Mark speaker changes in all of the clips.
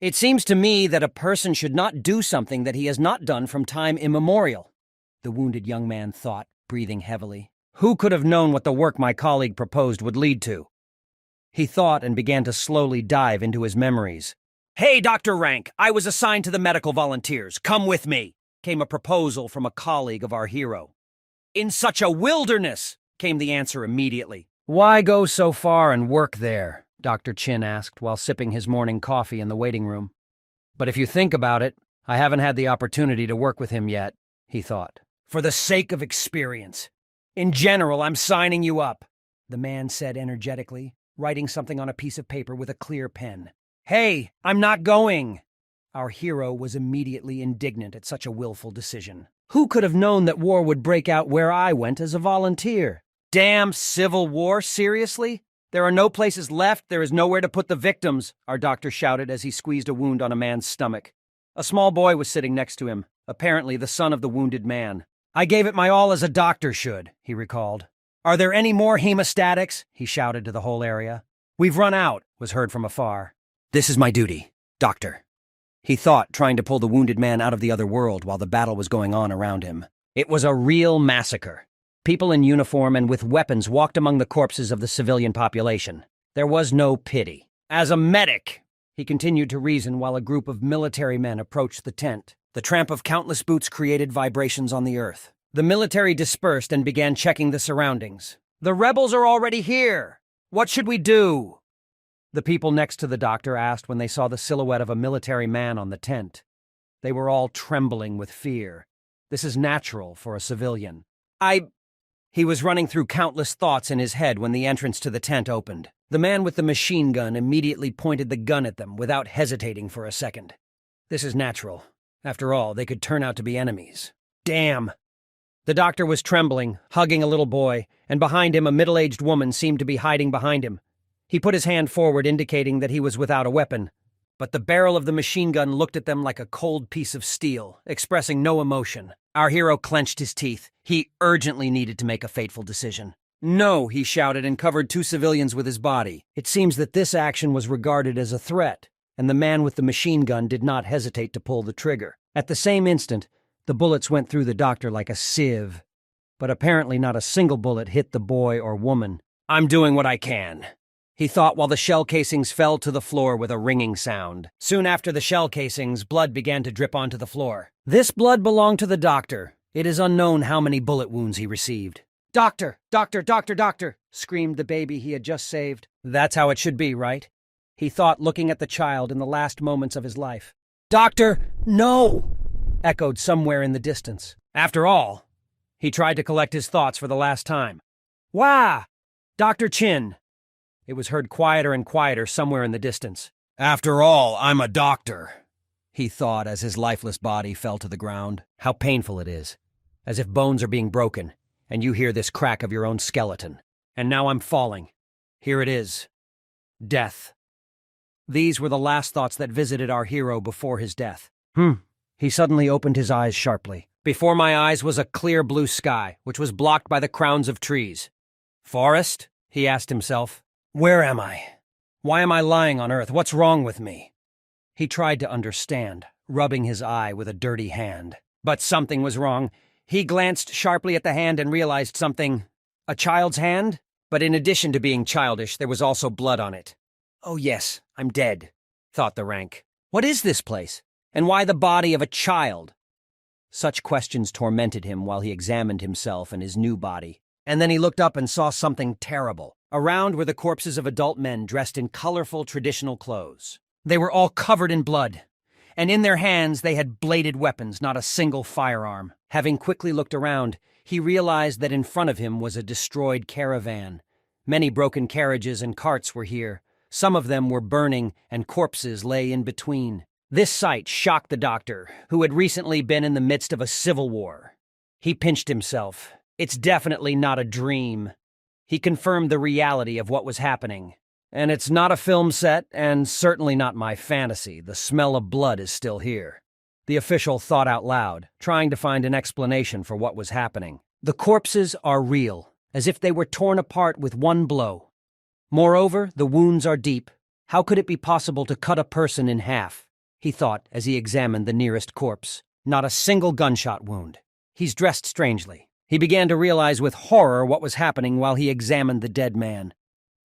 Speaker 1: It seems to me that a person should not do something that he has not done from time immemorial, the wounded young man thought, breathing heavily. Who could have known what the work my colleague proposed would lead to? He thought and began to slowly dive into his memories. "Hey, Dr. Rank, I was assigned to the medical volunteers. Come with me," came a proposal from a colleague of our hero. "In such a wilderness," came the answer immediately. "Why go so far and work there?" Dr. Chin asked while sipping his morning coffee in the waiting room. "But if you think about it, I haven't had the opportunity to work with him yet," he thought. "For the sake of experience. In general, I'm signing you up," the man said energetically, writing something on a piece of paper with a clear pen. "Hey, I'm not going!" Our hero was immediately indignant at such a willful decision. Who could have known that war would break out where I went as a volunteer? Damn civil war, seriously? There are no places left, there is nowhere to put the victims, our doctor shouted as he squeezed a wound on a man's stomach. A small boy was sitting next to him, apparently the son of the wounded man. "I gave it my all as a doctor should," he recalled. "Are there any more hemostatics?" he shouted to the whole area. "We've run out," was heard from afar. "This is my duty, doctor," he thought, trying to pull the wounded man out of the other world while the battle was going on around him. It was a real massacre. People in uniform and with weapons walked among the corpses of the civilian population. There was no pity. "As a medic," he continued to reason while a group of military men approached the tent. The tramp of countless boots created vibrations on the earth. The military dispersed and began checking the surroundings. "The rebels are already here! What should we do?" The people next to the doctor asked when they saw the silhouette of a military man on the tent. They were all trembling with fear. This is natural for a civilian. He was running through countless thoughts in his head when the entrance to the tent opened. The man with the machine gun immediately pointed the gun at them without hesitating for a second. This is natural. After all, they could turn out to be enemies. Damn! The doctor was trembling, hugging a little boy, and behind him a middle-aged woman seemed to be hiding behind him. He put his hand forward, indicating that he was without a weapon. But the barrel of the machine gun looked at them like a cold piece of steel, expressing no emotion. Our hero clenched his teeth. He urgently needed to make a fateful decision. "No," he shouted and covered 2 civilians with his body. It seems that this action was regarded as a threat, and the man with the machine gun did not hesitate to pull the trigger. At the same instant, the bullets went through the doctor like a sieve. But apparently not a single bullet hit the boy or woman. "I'm doing what I can," he thought while the shell casings fell to the floor with a ringing sound. Soon after the shell casings, blood began to drip onto the floor. This blood belonged to the doctor. It is unknown how many bullet wounds he received. "Doctor! Doctor! Doctor! Doctor!" screamed the baby he had just saved. That's how it should be, right? He thought, looking at the child in the last moments of his life. "Doctor, no!" echoed somewhere in the distance. After all, he tried to collect his thoughts for the last time. "Wah! Dr. Chin!" It was heard quieter and quieter somewhere in the distance. "After all, I'm a doctor," he thought as his lifeless body fell to the ground. How painful it is, as if bones are being broken, and you hear this crack of your own skeleton. And now I'm falling. Here it is. Death. These were the last thoughts that visited our hero before his death. He suddenly opened his eyes sharply. Before my eyes was a clear blue sky, which was blocked by the crowns of trees. Forest? He asked himself. Where am I? Why am I lying on Earth? What's wrong with me? He tried to understand, rubbing his eye with a dirty hand. But something was wrong. He glanced sharply at the hand and realized something. A child's hand? But in addition to being childish, there was also blood on it. Oh yes, I'm dead, thought the rank. What is this place? And why the body of a child? Such questions tormented him while he examined himself and his new body. And then he looked up and saw something terrible. Around were the corpses of adult men dressed in colorful traditional clothes. They were all covered in blood, and in their hands they had bladed weapons, not a single firearm. Having quickly looked around, he realized that in front of him was a destroyed caravan. Many broken carriages and carts were here. Some of them were burning, and corpses lay in between. This sight shocked the doctor, who had recently been in the midst of a civil war. He pinched himself. It's definitely not a dream. He confirmed the reality of what was happening. And it's not a film set, and certainly not my fantasy. The smell of blood is still here. The official thought out loud, trying to find an explanation for what was happening. The corpses are real, as if they were torn apart with one blow. Moreover, the wounds are deep. How could it be possible to cut a person in half? he thought as he examined the nearest corpse. Not a single gunshot wound. He's dressed strangely. He began to realize with horror what was happening while he examined the dead man.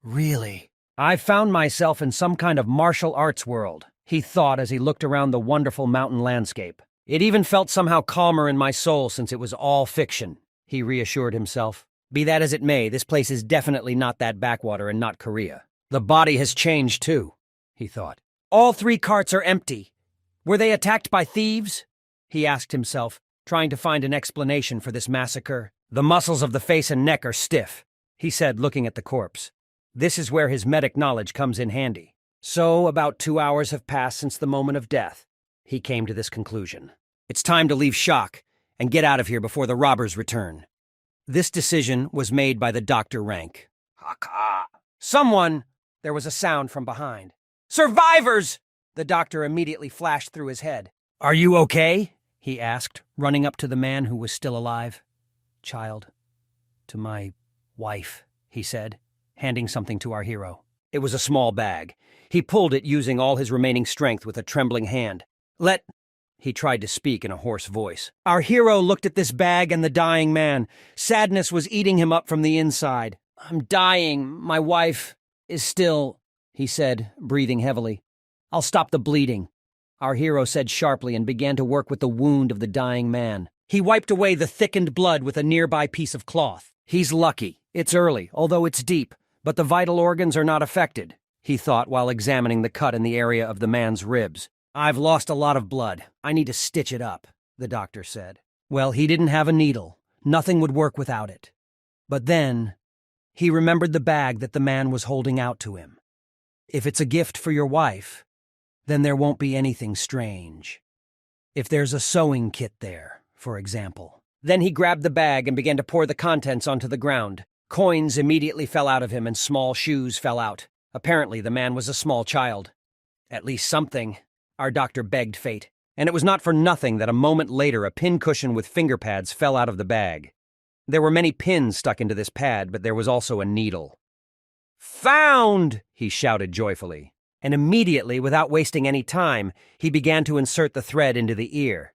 Speaker 1: Really? I found myself in some kind of martial arts world, he thought as he looked around the wonderful mountain landscape. It even felt somehow calmer in my soul since it was all fiction, he reassured himself. Be that as it may, this place is definitely not that backwater and not Korea. The body has changed too, he thought. All 3 carts are empty. Were they attacked by thieves? He asked himself, trying to find an explanation for this massacre. The muscles of the face and neck are stiff, he said, looking at the corpse. This is where his medic knowledge comes in handy. So, about 2 hours have passed since the moment of death. He came to this conclusion. It's time to leave shock and get out of here before the robbers return. This decision was made by the Dr. Rank. Haka! Someone! There was a sound from behind. Survivors! The doctor immediately flashed through his head. Are you okay? He asked, running up to the man who was still alive. Child, to my wife, he said, handing something to our hero. It was a small bag. He pulled it using all his remaining strength with a trembling hand. He tried to speak in a hoarse voice. Our hero looked at this bag and the dying man. Sadness was eating him up from the inside. I'm dying. My wife is still, he said, breathing heavily. I'll stop the bleeding, our hero said sharply and began to work with the wound of the dying man. He wiped away the thickened blood with a nearby piece of cloth. He's lucky. It's early, although it's deep, but the vital organs are not affected, he thought while examining the cut in the area of the man's ribs. I've lost a lot of blood. I need to stitch it up, the doctor said. Well, he didn't have a needle. Nothing would work without it. But then, he remembered the bag that the man was holding out to him. If it's a gift for your wife, then there won't be anything strange. If there's a sewing kit there, for example. Then he grabbed the bag and began to pour the contents onto the ground. Coins immediately fell out of him and small shoes fell out. Apparently, the man was a small child. At least something, our doctor begged fate. And it was not for nothing that a moment later a pincushion with finger pads fell out of the bag. There were many pins stuck into this pad, but there was also a needle. Found! He shouted joyfully. And immediately, without wasting any time, he began to insert the thread into the ear.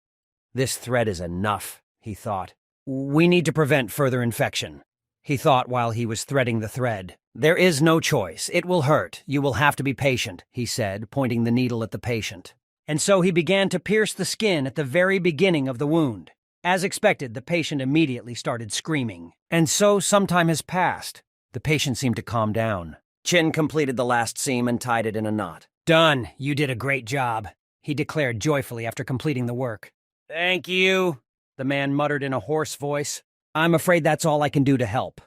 Speaker 1: This thread is enough, he thought. We need to prevent further infection, he thought while he was threading the thread. There is no choice. It will hurt. You will have to be patient, he said, pointing the needle at the patient. And so he began to pierce the skin at the very beginning of the wound. As expected, the patient immediately started screaming. And so some time has passed. The patient seemed to calm down. Chin completed the last seam and tied it in a knot. Done. You did a great job, he declared joyfully after completing the work. Thank you, the man muttered in a hoarse voice. I'm afraid that's all I can do to help.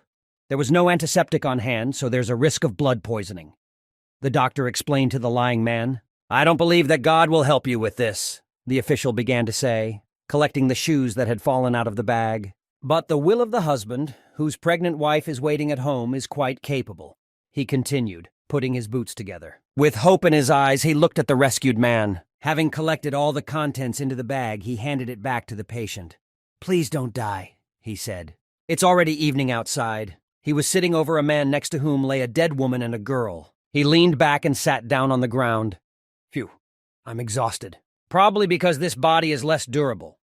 Speaker 1: There was no antiseptic on hand, so there's a risk of blood poisoning. The doctor explained to the lying man. I don't believe that God will help you with this, the official began to say, collecting the shoes that had fallen out of the bag. But the will of the husband, whose pregnant wife is waiting at home, is quite capable, he continued, putting his boots together. With hope in his eyes, he looked at the rescued man. Having collected all the contents into the bag, he handed it back to the patient. Please don't die, he said. It's already evening outside. He was sitting over a man next to whom lay a dead woman and a girl. He leaned back and sat down on the ground. Phew, I'm exhausted. Probably because this body is less durable,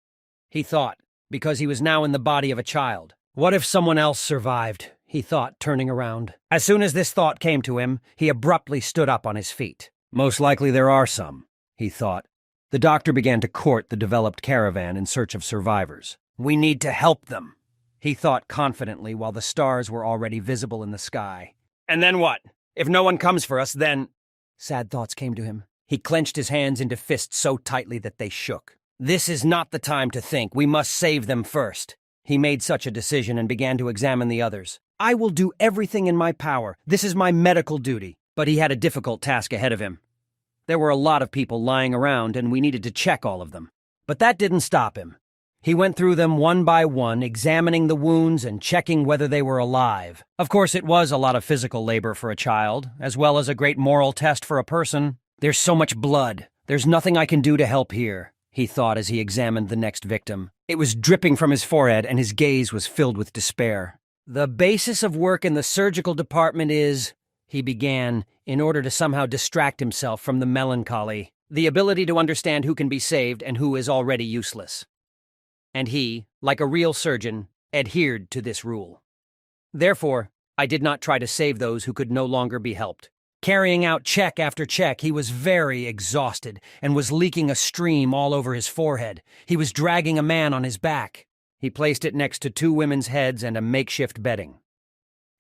Speaker 1: he thought, because he was now in the body of a child. What if someone else survived, he thought, turning around. As soon as this thought came to him, he abruptly stood up on his feet. Most likely there are some, he thought. The doctor began to court the developed caravan in search of survivors. We need to help them, he thought confidently while the stars were already visible in the sky. And then what? If no one comes for us, then... Sad thoughts came to him. He clenched his hands into fists so tightly that they shook. This is not the time to think. We must save them first. He made such a decision and began to examine the others. I will do everything in my power. This is my medical duty. But he had a difficult task ahead of him. There were a lot of people lying around, and we needed to check all of them. But that didn't stop him. He went through them one by one, examining the wounds and checking whether they were alive. Of course, it was a lot of physical labor for a child, as well as a great moral test for a person. There's so much blood. There's nothing I can do to help here, he thought as he examined the next victim. It was dripping from his forehead, and his gaze was filled with despair. The basis of work in the surgical department is, he began, in order to somehow distract himself from the melancholy. the ability to understand who can be saved and who is already useless. And he, like a real surgeon, adhered to this rule. Therefore, I did not try to save those who could no longer be helped. Carrying out check after check, he was very exhausted and was leaking a stream all over his forehead. He was dragging a man on his back. He placed it next to 2 women's heads and a makeshift bedding.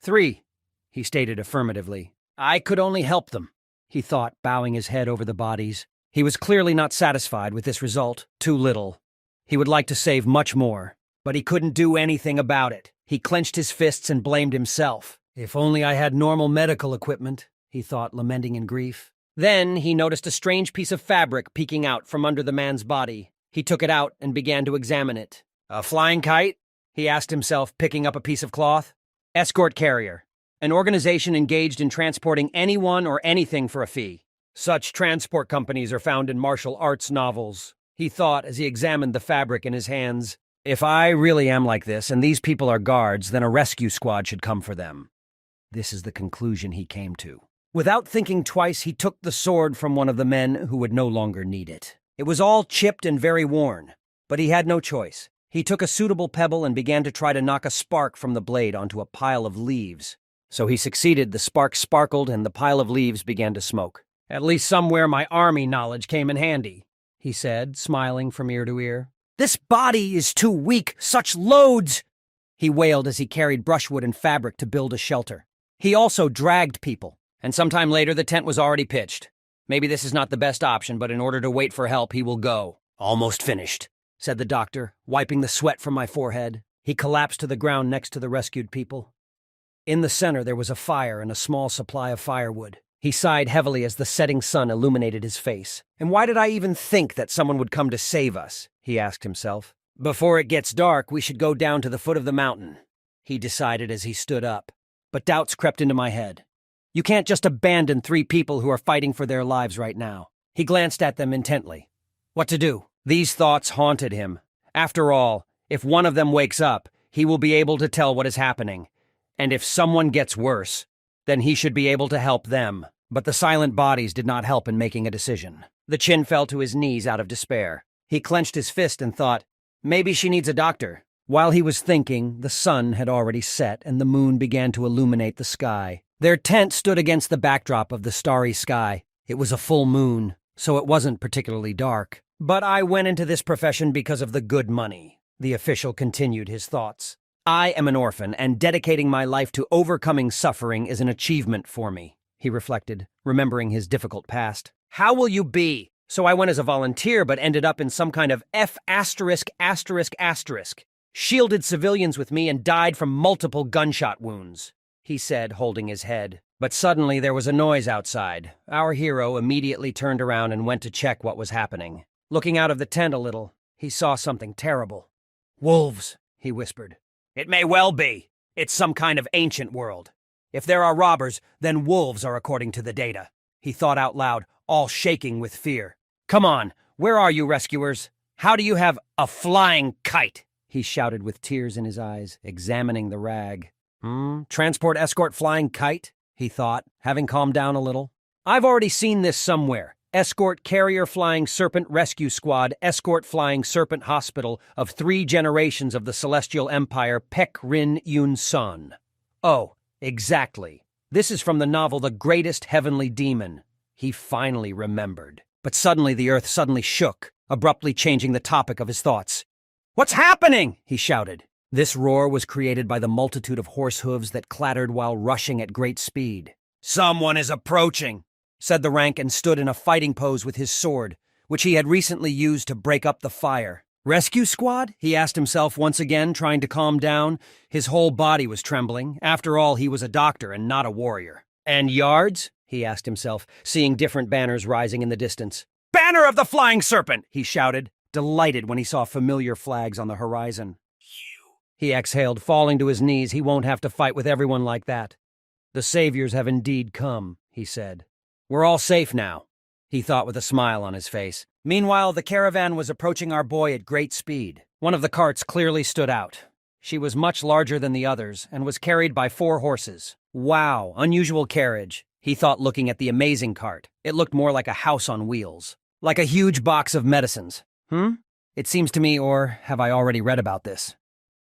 Speaker 1: 3, he stated affirmatively. I could only help them, he thought, bowing his head over the bodies. He was clearly not satisfied with this result. Too little. He would like to save much more, but he couldn't do anything about it. He clenched his fists and blamed himself. If only I had normal medical equipment, he thought, lamenting in grief. Then he noticed a strange piece of fabric peeking out from under the man's body. He took it out and began to examine it. A flying kite? He asked himself, picking up a piece of cloth. Escort carrier. An organization engaged in transporting anyone or anything for a fee. Such transport companies are found in martial arts novels, he thought as he examined the fabric in his hands. If I really am like this and these people are guards, then a rescue squad should come for them. This is the conclusion he came to. Without thinking twice, he took the sword from one of the men who would no longer need it. It was all chipped and very worn, but he had no choice. He took a suitable pebble and began to try to knock a spark from the blade onto a pile of leaves. So he succeeded. The spark sparkled and the pile of leaves began to smoke. At least somewhere my army knowledge came in handy, he said, smiling from ear to ear. This body is too weak, such loads! He wailed as he carried brushwood and fabric to build a shelter. He also dragged people, and sometime later the tent was already pitched. Maybe this is not the best option, but in order to wait for help, he will go. Almost finished, said the doctor, wiping the sweat from my forehead. He collapsed to the ground next to the rescued people. In the center there was a fire and a small supply of firewood. He sighed heavily as the setting sun illuminated his face. And why did I even think that someone would come to save us? He asked himself. Before it gets dark, we should go down to the foot of the mountain, he decided as he stood up. But doubts crept into my head. You can't just abandon 3 people who are fighting for their lives right now. He glanced at them intently. What to do? These thoughts haunted him. After all, if one of them wakes up, he will be able to tell what is happening. And if someone gets worse, then he should be able to help them. But the silent bodies did not help in making a decision. The chin fell to his knees out of despair. He clenched his fist and thought, maybe she needs a doctor. While he was thinking, the sun had already set and the moon began to illuminate the sky. Their tent stood against the backdrop of the starry sky. It was a full moon, so it wasn't particularly dark. But I went into this profession because of the good money. The official continued his thoughts. I am an orphan, and dedicating my life to overcoming suffering is an achievement for me, he reflected, remembering his difficult past. How will you be? So I went as a volunteer, but ended up in some kind of F*******, shielded civilians with me and died from multiple gunshot wounds, he said, holding his head. But suddenly there was a noise outside. Our hero immediately turned around and went to check what was happening. Looking out of the tent a little, he saw something terrible. Wolves, he whispered. It may well be. It's some kind of ancient world. If there are robbers, then wolves are according to the data. He thought out loud, all shaking with fear. Come on, where are you rescuers? How do you have a flying kite? He shouted with tears in his eyes, examining the rag. Transport escort flying kite? He thought, having calmed down a little. I've already seen this somewhere. Escort carrier flying serpent rescue squad, escort flying serpent hospital of 3 generations of the celestial empire Pek Rin Yun Sun. Oh, exactly. This is from the novel The Greatest Heavenly Demon. He finally remembered. But suddenly the earth shook, abruptly changing the topic of his thoughts. What's happening? He shouted. This roar was created by the multitude of horse hooves that clattered while rushing at great speed. Someone is approaching, said the rank, and stood in a fighting pose with his sword, which he had recently used to break up the fire. Rescue squad? He asked himself once again, trying to calm down. His whole body was trembling. After all, he was a doctor and not a warrior. And yards? He asked himself, seeing different banners rising in the distance. Banner of the Flying Serpent! He shouted, delighted when he saw familiar flags on the horizon. He exhaled, falling to his knees. He won't have to fight with everyone like that. The saviors have indeed come, he said. We're all safe now, he thought with a smile on his face. Meanwhile, the caravan was approaching our boy at great speed. One of the carts clearly stood out. She was much larger than the others and was carried by 4 horses. Wow, unusual carriage, he thought, looking at the amazing cart. It looked more like a house on wheels. Like a huge box of medicines. It seems to me, or have I already read about this?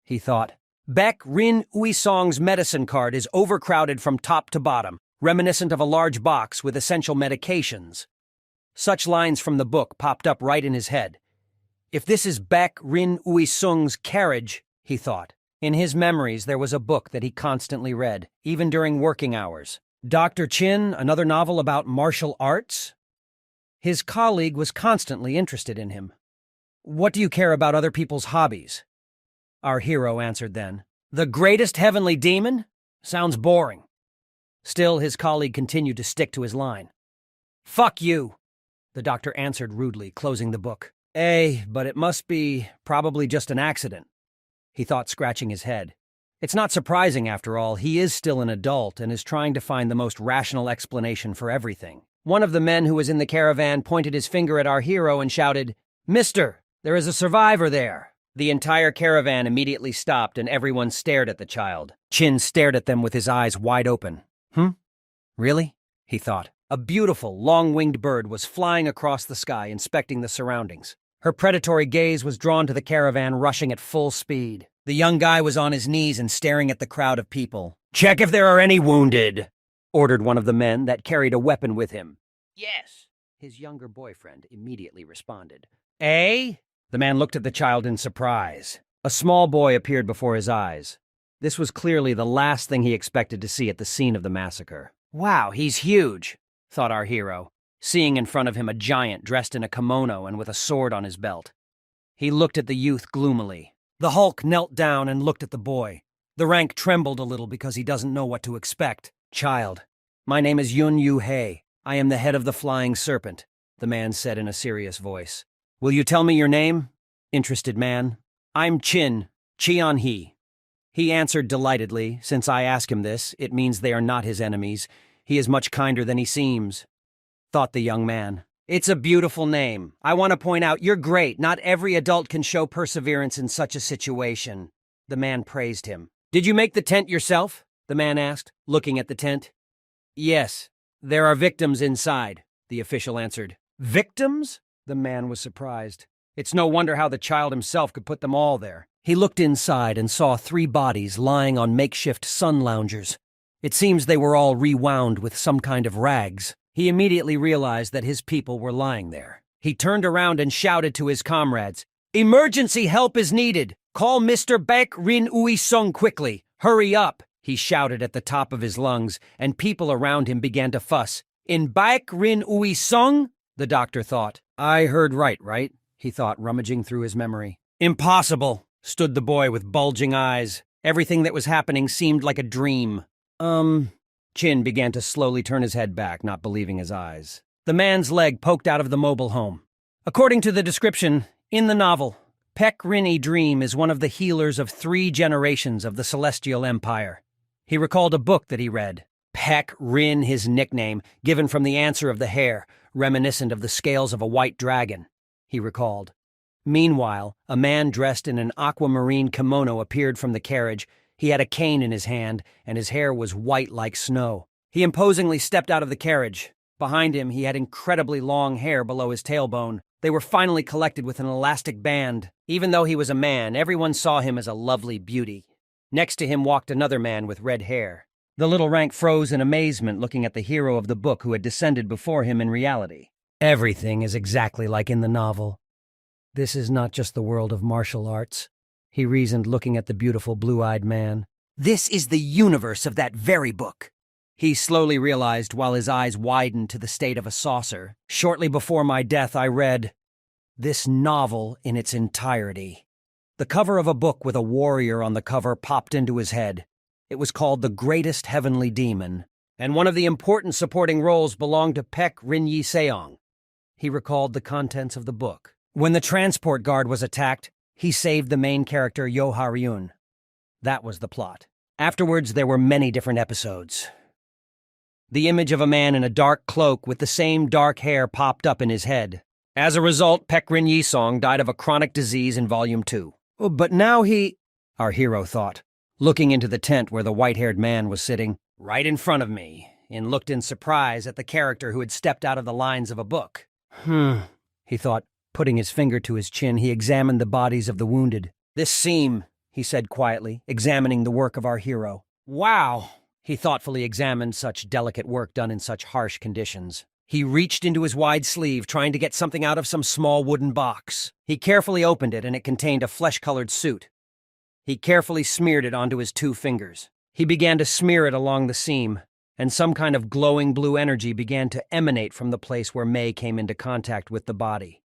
Speaker 1: He thought. Baek Rin Uisong's medicine cart is overcrowded from top to bottom, reminiscent of a large box with essential medications. Such lines from the book popped up right in his head. If this is Baek Rin Uisong's carriage, he thought. In his memories, there was a book that he constantly read, even during working hours. Dr. Chin, another novel about martial arts? His colleague was constantly interested in him. What do you care about other people's hobbies? Our hero answered then. The greatest heavenly demon? Sounds boring. Still, his colleague continued to stick to his line. Fuck you, the doctor answered rudely, closing the book. But it must be probably just an accident, he thought, scratching his head. It's not surprising, after all. He is still an adult and is trying to find the most rational explanation for everything. One of the men who was in the caravan pointed his finger at our hero and shouted, Mister, there is a survivor there. The entire caravan immediately stopped and everyone stared at the child. Chin stared at them with his eyes wide open. Really? He thought. A beautiful, long-winged bird was flying across the sky, inspecting the surroundings. Her predatory gaze was drawn to the caravan rushing at full speed. The young guy was on his knees and staring at the crowd of people. Check if there are any wounded, ordered one of the men that carried a weapon with him. Yes, his younger boyfriend immediately responded. The man looked at the child in surprise. A small boy appeared before his eyes. This was clearly the last thing he expected to see at the scene of the massacre. Wow, he's huge, thought our hero, seeing in front of him a giant dressed in a kimono and with a sword on his belt. He looked at the youth gloomily. The Hulk knelt down and looked at the boy. The rank trembled a little because he doesn't know what to expect. Child, my name is Yun Yu Hei. I am the head of the Flying Serpent, the man said in a serious voice. Will you tell me your name? Interested man. I'm Chin, Cheon Hee. He answered delightedly. Since I ask him this, it means they are not his enemies. He is much kinder than he seems, thought the young man. It's a beautiful name. I want to point out you're great. Not every adult can show perseverance in such a situation. The man praised him. Did you make the tent yourself? The man asked, looking at the tent. Yes, there are victims inside, the official answered. Victims? The man was surprised. It's no wonder how the child himself could put them all there. He looked inside and saw 3 bodies lying on makeshift sun loungers. It seems they were all rewound with some kind of rags. He immediately realized that his people were lying there. He turned around and shouted to his comrades, Emergency help is needed! Call Mr. Baek Rin Uisong quickly! Hurry up! He shouted at the top of his lungs, and people around him began to fuss. In Baek Rin Uisong? The doctor thought. I heard right? He thought, rummaging through his memory. Impossible, stood the boy with bulging eyes. Everything that was happening seemed like a dream. Chin began to slowly turn his head back, not believing his eyes. The man's leg poked out of the mobile home. According to the description, in the novel, Baek Rin Dream is one of the healers of 3 generations of the Celestial Empire. He recalled a book that he read. Baek Rin, his nickname, given from the answer of the hair, reminiscent of the scales of a white dragon, he recalled. Meanwhile, a man dressed in an aquamarine kimono appeared from the carriage. He had a cane in his hand, and his hair was white like snow. He imposingly stepped out of the carriage. Behind him, he had incredibly long hair below his tailbone. They were finally collected with an elastic band. Even though he was a man, everyone saw him as a lovely beauty. Next to him walked another man with red hair. The little rank froze in amazement, looking at the hero of the book who had descended before him in reality. Everything is exactly like in the novel. This is not just the world of martial arts, he reasoned, looking at the beautiful blue-eyed man. This is the universe of that very book. He slowly realized while his eyes widened to the state of a saucer. Shortly before my death, I read this novel in its entirety. The cover of a book with a warrior on the cover popped into his head. It was called The Greatest Heavenly Demon, and one of the important supporting roles belonged to Baek Rin Seong. He recalled the contents of the book. When the transport guard was attacked, he saved the main character Yo Ha-ryun. That was the plot. Afterwards, there were many different episodes. The image of a man in a dark cloak with the same dark hair popped up in his head. As a result, Baek Rin Seong died of a chronic disease in Volume 2. Oh, but now our hero thought, looking into the tent where the white-haired man was sitting right in front of me, and looked in surprise at the character who had stepped out of the lines of a book. he thought. Putting his finger to his chin, he examined the bodies of the wounded. This seam, he said quietly, examining the work of our hero. Wow! He thoughtfully examined such delicate work done in such harsh conditions. He reached into his wide sleeve, trying to get something out of some small wooden box. He carefully opened it, and it contained a flesh-colored suit. He carefully smeared it onto his 2 fingers. He began to smear it along the seam, and some kind of glowing blue energy began to emanate from the place where May came into contact with the body.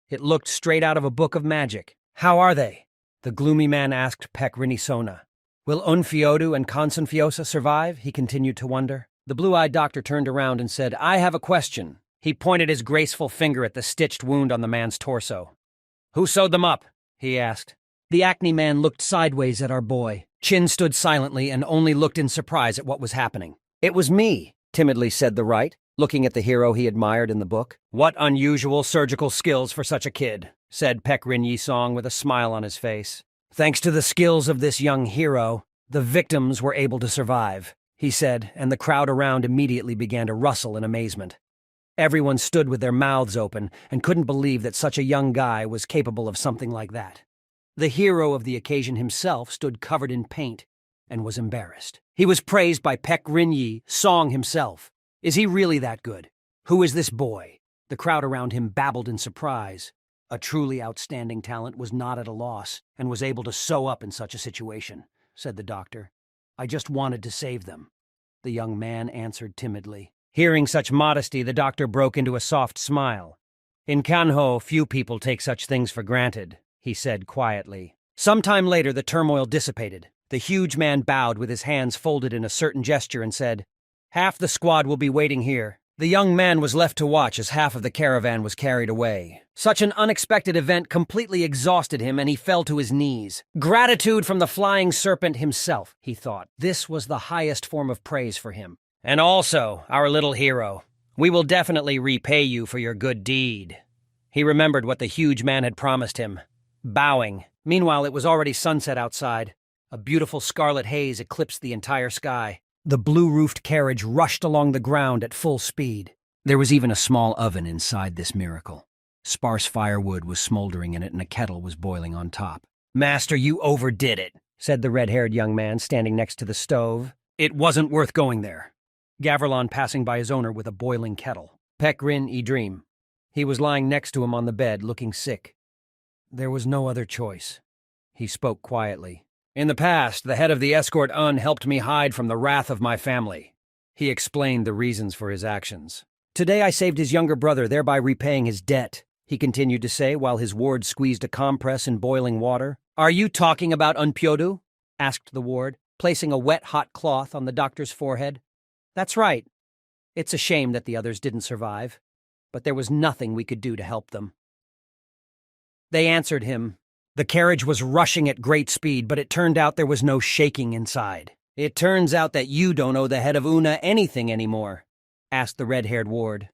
Speaker 1: It looked straight out of a book of magic. How are they? The gloomy man asked Pek Rinisona. Will Unfiodu and Consenfiosa survive? He continued to wonder. The blue-eyed doctor turned around and said, I have a question. He pointed his graceful finger at the stitched wound on the man's torso. Who sewed them up? He asked. The acne man looked sideways at our boy. Chin stood silently and only looked in surprise at what was happening. It was me, timidly said the right, looking at the hero he admired in the book. What unusual surgical skills for such a kid, said Pek Rin Yi-song with a smile on his face. Thanks to the skills of this young hero, the victims were able to survive, he said, and the crowd around immediately began to rustle in amazement. Everyone stood with their mouths open and couldn't believe that such a young guy was capable of something like that. The hero of the occasion himself stood covered in paint and was embarrassed. He was praised by Pek Rin Yi-song himself. Is he really that good? Who is this boy? The crowd around him babbled in surprise. A truly outstanding talent was not at a loss and was able to sew up in such a situation, said the doctor. I just wanted to save them, the young man answered timidly. Hearing such modesty, the doctor broke into a soft smile. In Kanho, few people take such things for granted, he said quietly. Some time later, the turmoil dissipated. The huge man bowed with his hands folded in a certain gesture and said, Half the squad will be waiting here. The young man was left to watch as half of the caravan was carried away. Such an unexpected event completely exhausted him, and he fell to his knees. Gratitude from the flying serpent himself, he thought. This was the highest form of praise for him. And also, our little hero, we will definitely repay you for your good deed. He remembered what the huge man had promised him, bowing. Meanwhile, it was already sunset outside. A beautiful scarlet haze eclipsed the entire sky. The blue-roofed carriage rushed along the ground at full speed. There was even a small oven inside this miracle. Sparse firewood was smoldering in it, and a kettle was boiling on top. Master, you overdid it, said the red-haired young man standing next to the stove. It wasn't worth going there. Gavrlon passing by his owner with a boiling kettle. Pek Rin Yi-dream. He was lying next to him on the bed, looking sick. There was no other choice. He spoke quietly. In the past, the head of the escort helped me hide from the wrath of my family. He explained the reasons for his actions. Today I saved his younger brother, thereby repaying his debt, he continued to say while his ward squeezed a compress in boiling water. Are you talking about Unpyodu? Asked the ward, placing a wet, hot cloth on the doctor's forehead. That's right. It's a shame that the others didn't survive, but there was nothing we could do to help them. They answered him. The carriage was rushing at great speed, but it turned out there was no shaking inside. It turns out that you don't owe the head of Una anything anymore, asked the red-haired ward.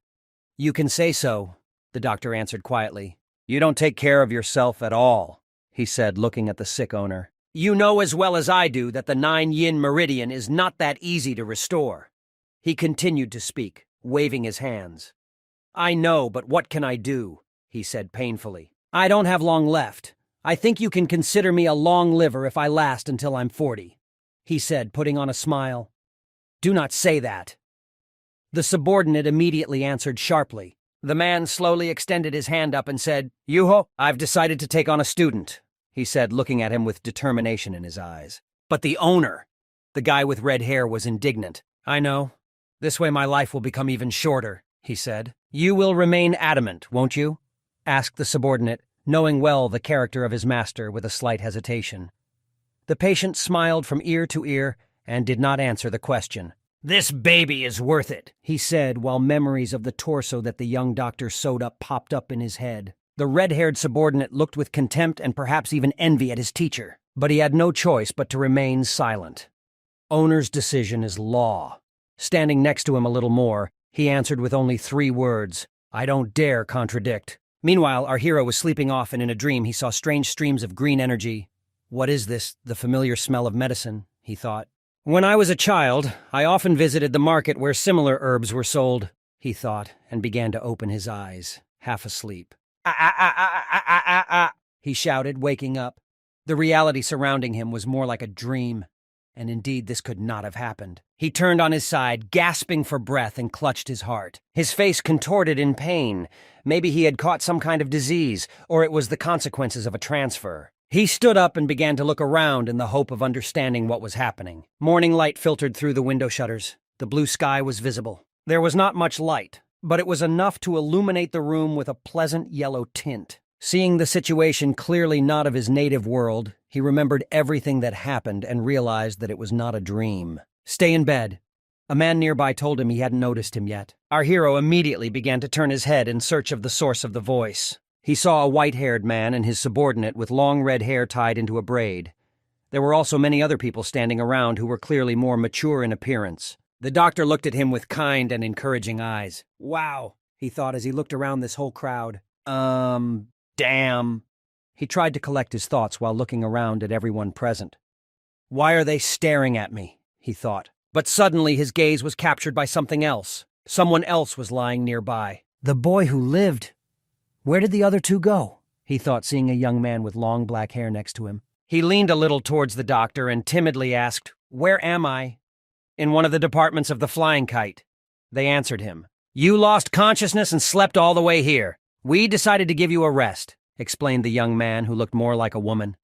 Speaker 1: You can say so, the doctor answered quietly. You don't take care of yourself at all, he said, looking at the sick owner. You know as well as I do that the 9-yin meridian is not that easy to restore. He continued to speak, waving his hands. I know, but what can I do? He said painfully. I don't have long left. I think you can consider me a long liver if I last until I'm 40, he said, putting on a smile. Do not say that. The subordinate immediately answered sharply. The man slowly extended his hand up and said, Yuho, I've decided to take on a student, he said, looking at him with determination in his eyes. But the owner, the guy with red hair, was indignant. I know. This way my life will become even shorter, he said. You will remain adamant, won't you? Asked the subordinate, knowing well the character of his master with a slight hesitation. The patient smiled from ear to ear and did not answer the question. This baby is worth it, he said, while memories of the torso that the young doctor sewed up popped up in his head. The red-haired subordinate looked with contempt and perhaps even envy at his teacher, but he had no choice but to remain silent. Owner's decision is law. Standing next to him a little more, he answered with only 3 words, I don't dare contradict. Meanwhile, our hero was sleeping off, and in a dream he saw strange streams of green energy. What is this, the familiar smell of medicine, he thought. When I was a child, I often visited the market where similar herbs were sold, he thought, and began to open his eyes, half asleep. Ah, ah, ah, ah, ah, ah, ah, ah, he shouted, waking up. The reality surrounding him was more like a dream, and indeed this could not have happened. He turned on his side, gasping for breath, and clutched his heart. His face contorted in pain. Maybe he had caught some kind of disease, or it was the consequences of a transfer. He stood up and began to look around in the hope of understanding what was happening. Morning light filtered through the window shutters. The blue sky was visible. There was not much light, but it was enough to illuminate the room with a pleasant yellow tint. Seeing the situation clearly not of his native world, he remembered everything that happened and realized that it was not a dream. Stay in bed. A man nearby told him he hadn't noticed him yet. Our hero immediately began to turn his head in search of the source of the voice. He saw a white-haired man and his subordinate with long red hair tied into a braid. There were also many other people standing around who were clearly more mature in appearance. The doctor looked at him with kind and encouraging eyes. Wow, he thought as he looked around this whole crowd. Damn. He tried to collect his thoughts while looking around at everyone present. Why are they staring at me? He thought. But suddenly his gaze was captured by something else. Someone else was lying nearby. The boy who lived. Where did the other two go? He thought, seeing a young man with long black hair next to him. He leaned a little towards the doctor and timidly asked, "Where am I?" "In one of the departments of the flying kite." They answered him. "You lost consciousness and slept all the way here. We decided to give you a rest," explained the young man who looked more like a woman.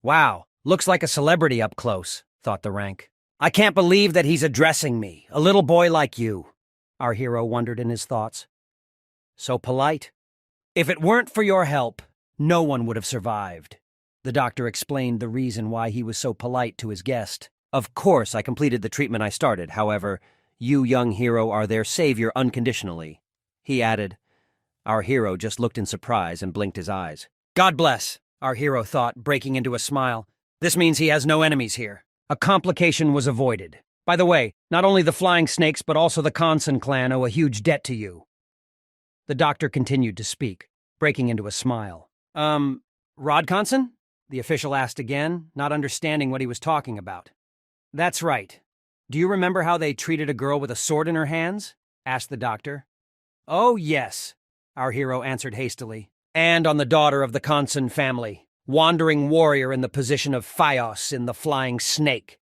Speaker 1: Wow, looks like a celebrity up close, thought the rank. I can't believe that he's addressing me, a little boy like you. Our hero wondered in his thoughts. So polite. If it weren't for your help, no one would have survived. The doctor explained the reason why he was so polite to his guest. Of course, I completed the treatment I started. However, you, young hero, are their savior unconditionally. He added. Our hero just looked in surprise and blinked his eyes. God bless, our hero thought, breaking into a smile. This means he has no enemies here. A complication was avoided. By the way, not only the Flying Snakes but also the Conson clan owe a huge debt to you. The doctor continued to speak, breaking into a smile. Rod Conson? The official asked again, not understanding what he was talking about. That's right. Do you remember how they treated a girl with a sword in her hands? Asked the doctor. Oh, yes, our hero answered hastily. And on the daughter of the Conson family, wandering warrior in the position of Fios in the Flying Snake.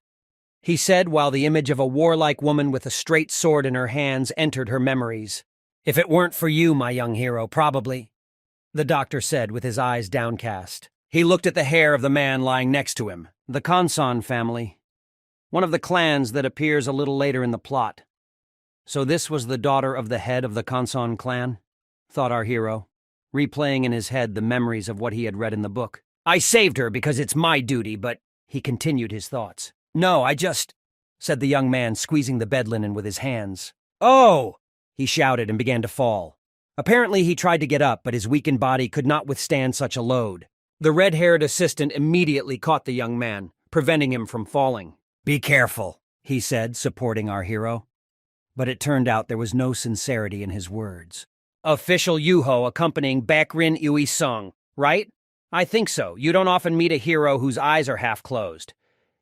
Speaker 1: He said while the image of a warlike woman with a straight sword in her hands entered her memories. If it weren't for you, my young hero, probably, the doctor said with his eyes downcast. He looked at the hair of the man lying next to him, the Conson family, one of the clans that appears a little later in the plot. So this was the daughter of the head of the Conson clan, thought our hero, replaying in his head the memories of what he had read in the book. I saved her because it's my duty, but he continued his thoughts. No, I just, said the young man, squeezing the bed linen with his hands. Oh! He shouted and began to fall. Apparently he tried to get up, but his weakened body could not withstand such a load. The red-haired assistant immediately caught the young man, preventing him from falling. Be careful, he said, supporting our hero. But it turned out there was no sincerity in his words. Official Yuho accompanying Bakrin Ui Sung, right? I think so. You don't often meet a hero whose eyes are half closed.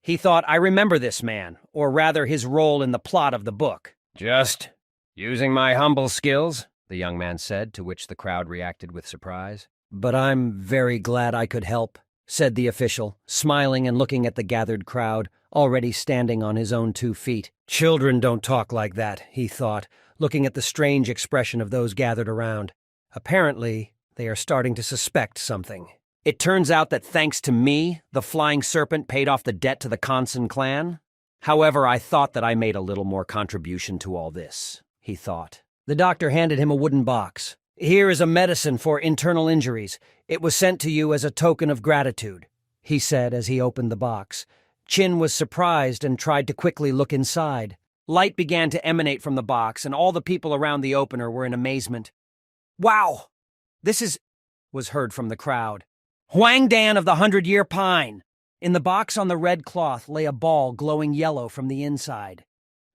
Speaker 1: He thought, I remember this man, or rather his role in the plot of the book. Just using my humble skills, the young man said, to which the crowd reacted with surprise. But I'm very glad I could help, said the official, smiling and looking at the gathered crowd, already standing on his own 2 feet. Children don't talk like that, he thought, looking at the strange expression of those gathered around. Apparently, they are starting to suspect something. It turns out that thanks to me, the Flying Serpent paid off the debt to the Conson clan. However, I thought that I made a little more contribution to all this, he thought. The doctor handed him a wooden box. Here is a medicine for internal injuries. It was sent to you as a token of gratitude, he said as he opened the box. Chin was surprised and tried to quickly look inside. Light began to emanate from the box, and all the people around the opener were in amazement. Wow! This was heard from the crowd. Huang Dan of the 100-Year Pine! In the box on the red cloth lay a ball glowing yellow from the inside.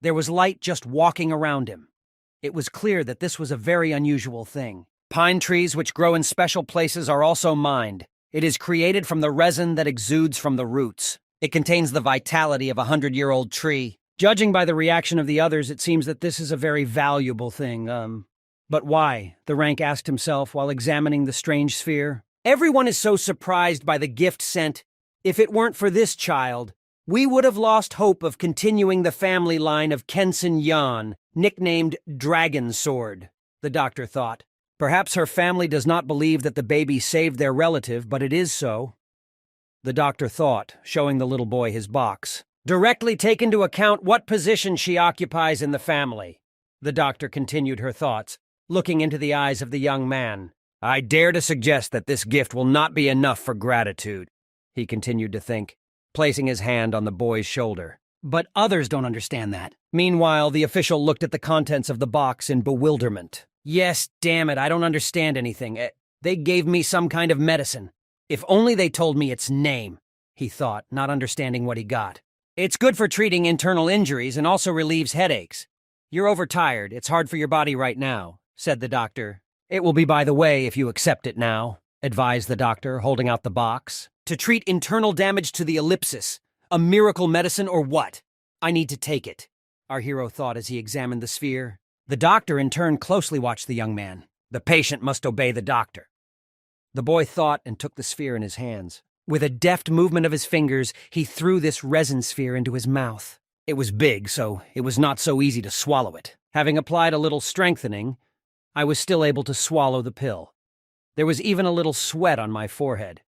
Speaker 1: There was light just walking around him. It was clear that this was a very unusual thing. Pine trees which grow in special places are also mined. It is created from the resin that exudes from the roots. It contains the vitality of a 100-year-old tree. Judging by the reaction of the others, it seems that this is a very valuable thing. But why? The rank asked himself while examining the strange sphere. Everyone is so surprised by the gift sent. If it weren't for this child, we would have lost hope of continuing the family line of Kensen Yan, nicknamed Dragon Sword, the doctor thought. Perhaps her family does not believe that the baby saved their relative, but it is so. The doctor thought, showing the little boy his box. Directly take into account what position she occupies in the family. The doctor continued her thoughts, looking into the eyes of the young man. I dare to suggest that this gift will not be enough for gratitude, he continued to think, placing his hand on the boy's shoulder. But others don't understand that. Meanwhile, the official looked at the contents of the box in bewilderment. Yes, damn it, I don't understand anything. They gave me some kind of medicine. If only they told me its name, he thought, not understanding what he got. It's good for treating internal injuries and also relieves headaches. You're overtired. It's hard for your body right now, said the doctor. It will be by the way if you accept it now, advised the doctor, holding out the box. To treat internal damage to the ellipsis. A miracle medicine or what? I need to take it, our hero thought as he examined the sphere. The doctor in turn closely watched the young man. The patient must obey the doctor. The boy thought and took the sphere in his hands. With a deft movement of his fingers, he threw this resin sphere into his mouth. It was big, so it was not so easy to swallow it. Having applied a little strengthening, I was still able to swallow the pill. There was even a little sweat on my forehead.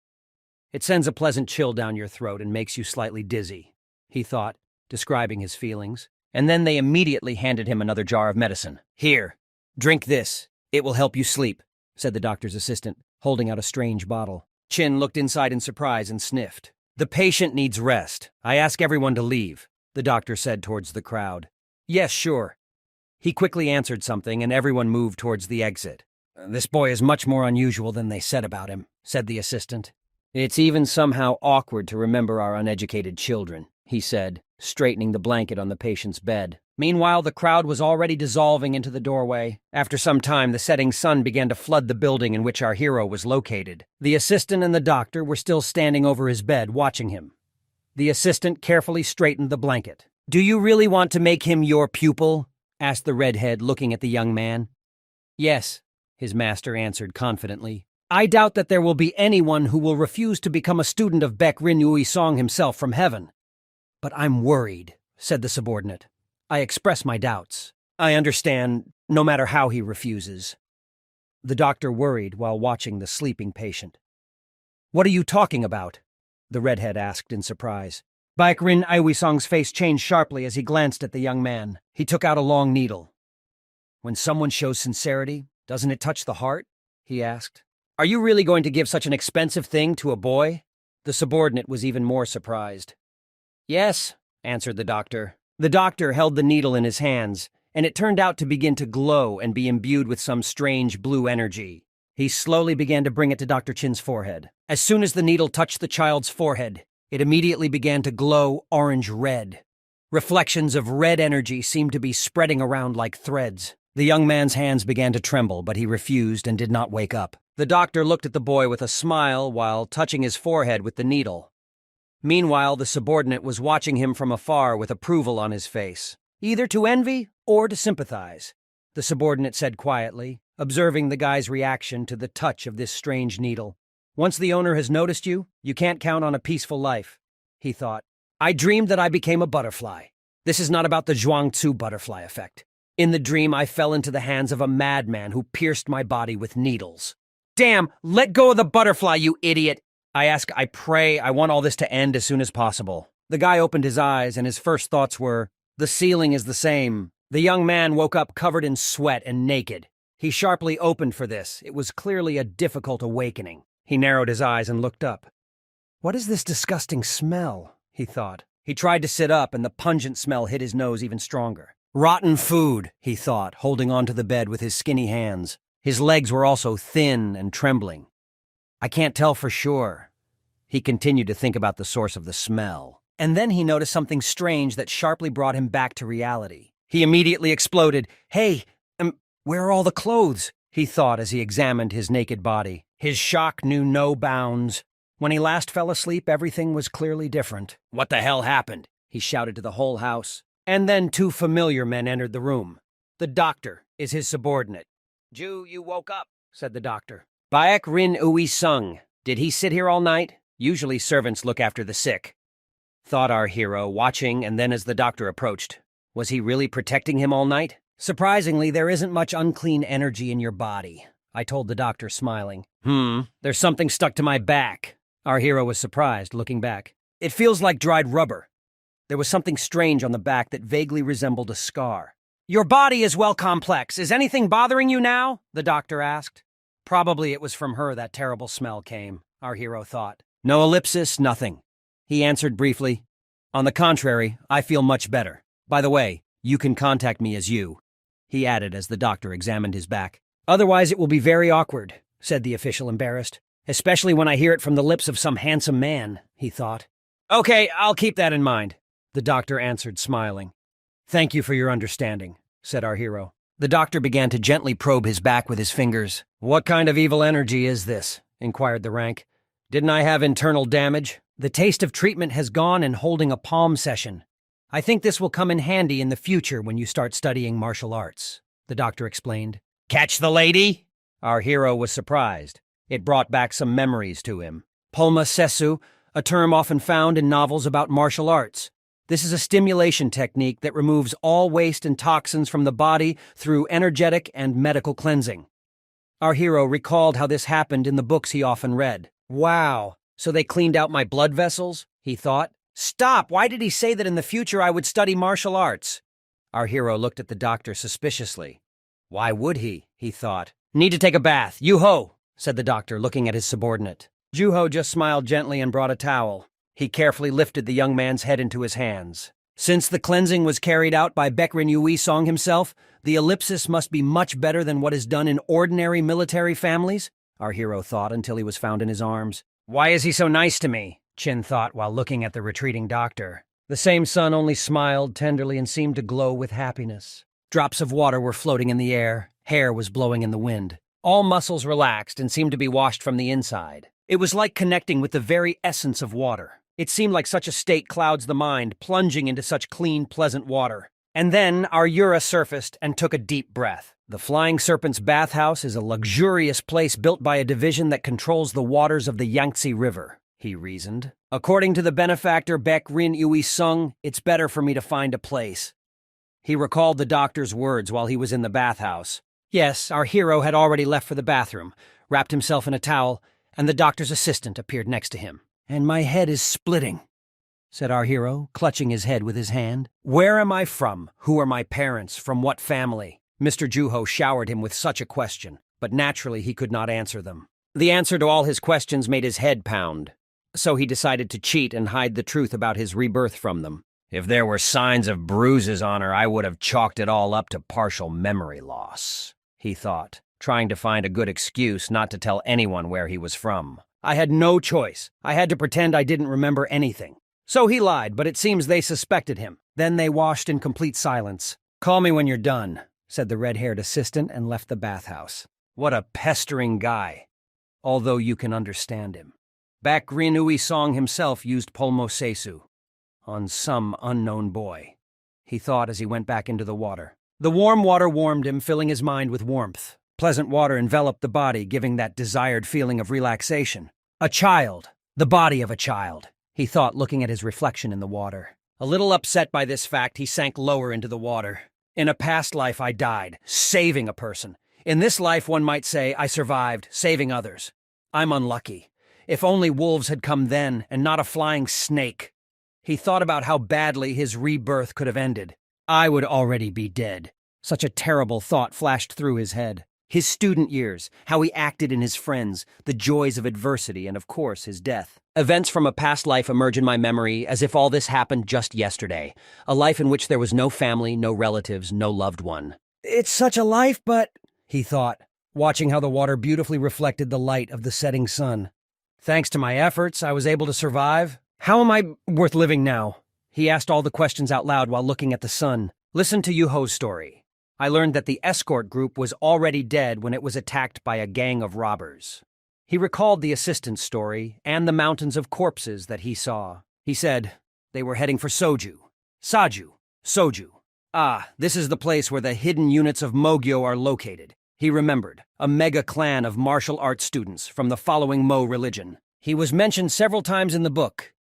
Speaker 1: It sends a pleasant chill down your throat and makes you slightly dizzy, he thought, describing his feelings. And then they immediately handed him another jar of medicine. Here, drink this. It will help you sleep, said the doctor's assistant, holding out a strange bottle. Chin looked inside in surprise and sniffed. The patient needs rest. I ask everyone to leave, the doctor said towards the crowd. Yes, sure. He quickly answered something and everyone moved towards the exit. This boy is much more unusual than they said about him, said the assistant. It's even somehow awkward to remember our uneducated children, he said, straightening the blanket on the patient's bed. Meanwhile, the crowd was already dissolving into the doorway. After some time, the setting sun began to flood the building in which our hero was located. The assistant and the doctor were still standing over his bed, watching him. The assistant carefully straightened the blanket. Do you really want to make him your pupil? Asked the redhead, looking at the young man. Yes, his master answered confidently. I doubt that there will be anyone who will refuse to become a student of Baek Rin Ui Song himself from heaven. But I'm worried, said the subordinate. I express my doubts. I understand, no matter how he refuses. The doctor worried while watching the sleeping patient. What are you talking about? The redhead asked in surprise. Baek Rin Ui Song's face changed sharply as he glanced at the young man. He took out a long needle. When someone shows sincerity, doesn't it touch the heart? He asked. Are you really going to give such an expensive thing to a boy? The subordinate was even more surprised. Yes, answered the doctor. The doctor held the needle in his hands, and it turned out to begin to glow and be imbued with some strange blue energy. He slowly began to bring it to Dr. Chin's forehead. As soon as the needle touched the child's forehead, it immediately began to glow orange-red. Reflections of red energy seemed to be spreading around like threads. The young man's hands began to tremble, but he refused and did not wake up. The doctor looked at the boy with a smile while touching his forehead with the needle. Meanwhile, the subordinate was watching him from afar with approval on his face, either to envy or to sympathize. The subordinate said quietly, observing the guy's reaction to the touch of this strange needle. Once the owner has noticed you, you can't count on a peaceful life, he thought. I dreamed that I became a butterfly. This is not about the Zhuangzi butterfly effect. In the dream, I fell into the hands of a madman who pierced my body with needles. Damn, let go of the butterfly, you idiot! I pray, I want all this to end as soon as possible. The guy opened his eyes, and his first thoughts were, the ceiling is the same. The young man woke up covered in sweat and naked. He sharply opened for this. It was clearly a difficult awakening. He narrowed his eyes and looked up. What is this disgusting smell? He thought. He tried to sit up, and the pungent smell hit his nose even stronger. Rotten food, he thought, holding onto the bed with his skinny hands. His legs were also thin and trembling. I can't tell for sure. He continued to think about the source of the smell. And then he noticed something strange that sharply brought him back to reality. He immediately exploded. Hey, where are all the clothes? He thought as he examined his naked body. His shock knew no bounds. When he last fell asleep, everything was clearly different. What the hell happened? He shouted to the whole house. And then two familiar men entered the room. The doctor is his subordinate. Ju, you woke up, said the doctor. Baek Rin Ui Sung. Did he sit here all night? Usually servants look after the sick. Thought our hero, watching, and then as the doctor approached. Was he really protecting him all night? Surprisingly, there isn't much unclean energy in your body, I told the doctor, smiling. There's something stuck to my back. Our hero was surprised, looking back. It feels like dried rubber. There was something strange on the back that vaguely resembled a scar. Your body is well complex. Is anything bothering you now? The doctor asked. Probably it was from her that terrible smell came, our hero thought. No ellipsis, nothing. He answered briefly. On the contrary, I feel much better. By the way, you can contact me as you, he added as the doctor examined his back. Otherwise it will be very awkward, said the official, embarrassed. Especially when I hear it from the lips of some handsome man, he thought. Okay, I'll keep that in mind, the doctor answered, smiling. Thank you for your understanding, said our hero. The doctor began to gently probe his back with his fingers. What kind of evil energy is this? Inquired the rank. Didn't I have internal damage? The taste of treatment has gone and holding a palm session. I think this will come in handy in the future when you start studying martial arts, the doctor explained. Catch the lady? Our hero was surprised. It brought back some memories to him. Pulma sesu, a term often found in novels about martial arts. This is a stimulation technique that removes all waste and toxins from the body through energetic and medical cleansing. Our hero recalled how this happened in the books he often read. Wow, so they cleaned out my blood vessels, he thought. Stop! Why did he say that in the future I would study martial arts? Our hero looked at the doctor suspiciously. Why would he thought. Need to take a bath. Yu-ho, said the doctor, looking at his subordinate. Ju-ho just smiled gently and brought a towel. He carefully lifted the young man's head into his hands. Since the cleansing was carried out by Baekrin Yui Song himself, the ellipsis must be much better than what is done in ordinary military families, our hero thought until he was found in his arms. Why is he so nice to me? Chin thought while looking at the retreating doctor. The same sun only smiled tenderly and seemed to glow with happiness. Drops of water were floating in the air. Hair was blowing in the wind. All muscles relaxed and seemed to be washed from the inside. It was like connecting with the very essence of water. It seemed like such a state clouds the mind, plunging into such clean, pleasant water. And then our Yura surfaced and took a deep breath. The Flying Serpent's bathhouse is a luxurious place built by a division that controls the waters of the Yangtze River, he reasoned. According to the benefactor Baek Rin Yui Sung, it's better for me to find a place. He recalled the doctor's words while he was in the bathhouse. Yes, our hero had already left for the bathroom, wrapped himself in a towel, and the doctor's assistant appeared next to him. And my head is splitting, said our hero, clutching his head with his hand. Where am I from? Who are my parents? From what family? Mr. Juho showered him with such a question, but naturally he could not answer them. The answer to all his questions made his head pound, so he decided to cheat and hide the truth about his rebirth from them. If there were signs of bruises on her, I would have chalked it all up to partial memory loss, he thought, trying to find a good excuse not to tell anyone where he was from. I had no choice. I had to pretend I didn't remember anything. So he lied, but it seems they suspected him. Then they washed in complete silence. Call me when you're done, said the red-haired assistant and left the bathhouse. What a pestering guy, although you can understand him. Baek Rin Ui Song himself used Polmo Seisu on some unknown boy, he thought as he went back into the water. The warm water warmed him, filling his mind with warmth. Pleasant water enveloped the body, giving that desired feeling of relaxation. A child, the body of a child, he thought, looking at his reflection in the water. A little upset by this fact, he sank lower into the water. In a past life, I died, saving a person. In this life, one might say, I survived, saving others. I'm unlucky. If only wolves had come then, and not a flying snake. He thought about how badly his rebirth could have ended. I would already be dead. Such a terrible thought flashed through his head. His student years, how he acted in his friends, the joys of adversity, and of course, his death. Events from a past life emerge in my memory as if all this happened just yesterday. A life in which there was no family, no relatives, no loved one. It's such a life, but, he thought, watching how the water beautifully reflected the light of the setting sun. Thanks to my efforts, I was able to survive. How am I worth living now? He asked all the questions out loud while looking at the sun. Listen to Yuho's story. I learned that the escort group was already dead when it was attacked by a gang of robbers. He recalled the assistant's story and the mountains of corpses that he saw. He said they were heading for Soju. Soju. Ah, this is the place where the hidden units of Mogyo are located. He remembered a mega clan of martial arts students from the following Mo religion. He was mentioned several times in the book.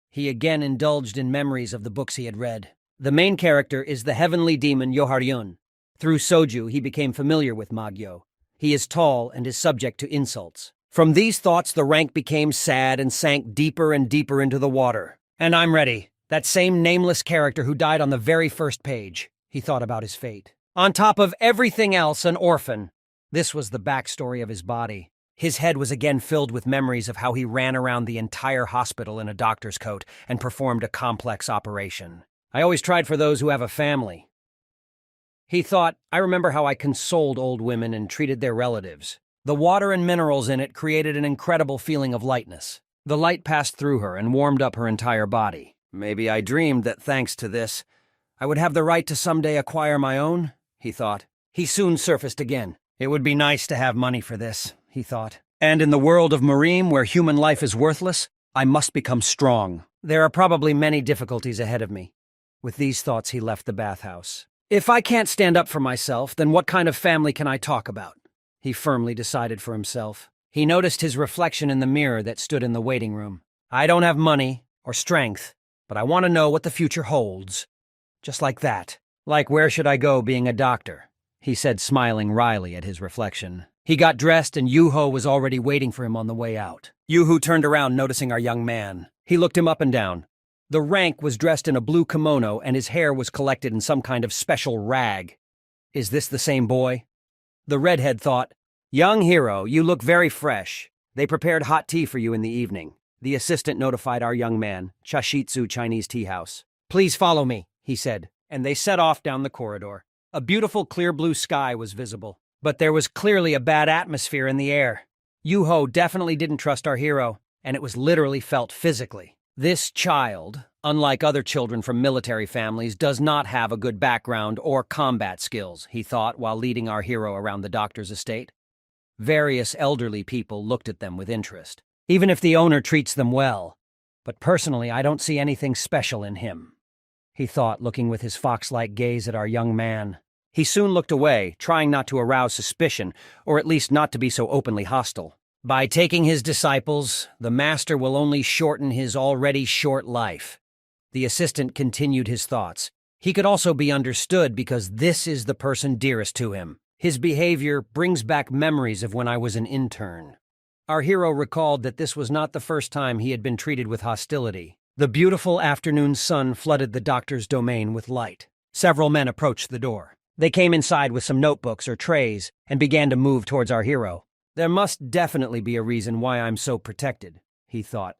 Speaker 1: He again indulged in memories of the books he had read. The main character is the heavenly demon Yoharyun. Through Soju, he became familiar with Magyo. He is tall and is subject to insults. From these thoughts, the rank became sad and sank deeper and deeper into the water. And I'm ready. That same nameless character who died on the very first page. He thought about his fate. On top of everything else, an orphan. This was the backstory of his body. His head was again filled with memories of how he ran around the entire hospital in a doctor's coat and performed a complex operation. I always tried for those who have a family. He thought, I remember how I consoled old women and treated their relatives. The water and minerals in it created an incredible feeling of lightness. The light passed through her and warmed up her entire body. Maybe I dreamed that thanks to this, I would have the right to someday acquire my own, he thought. He soon surfaced again. It would be nice to have money for this, he thought. And in the world of Marine, where human life is worthless, I must become strong. There are probably many difficulties ahead of me. With these thoughts, he left the bathhouse. If I can't stand up for myself, then what kind of family can I talk about? He firmly decided for himself. He noticed his reflection in the mirror that stood in the waiting room. I don't have money or strength, but I want to know what the future holds. Just like that. Like, where should I go being a doctor? He said, smiling wryly at his reflection. He got dressed and Yuho was already waiting for him on the way out. Yuho turned around, noticing our young man. He looked him up and down. The rank was dressed in a blue kimono and his hair was collected in some kind of special rag. Is this the same boy? The redhead thought, Young hero, you look very fresh. They prepared hot tea for you in the evening. The assistant notified our young man, Chashitsu Chinese Tea House. Please follow me, he said, and they set off down the corridor. A beautiful clear blue sky was visible, but there was clearly a bad atmosphere in the air. Yuho definitely didn't trust our hero, and it was literally felt physically. This child, unlike other children from military families, does not have a good background or combat skills, he thought while leading our hero around the doctor's estate. Various elderly people looked at them with interest, even if the owner treats them well. But personally, I don't see anything special in him, he thought, looking with his fox-like gaze at our young man. He soon looked away, trying not to arouse suspicion, or at least not to be so openly hostile. By taking his disciples, the master will only shorten his already short life. The assistant continued his thoughts. He could also be understood because this is the person dearest to him. His behavior brings back memories of when I was an intern. Our hero recalled that this was not the first time he had been treated with hostility. The beautiful afternoon sun flooded the doctor's domain with light. Several men approached the door. They came inside with some notebooks or trays and began to move towards our hero. There must definitely be a reason why I'm so protected, he thought.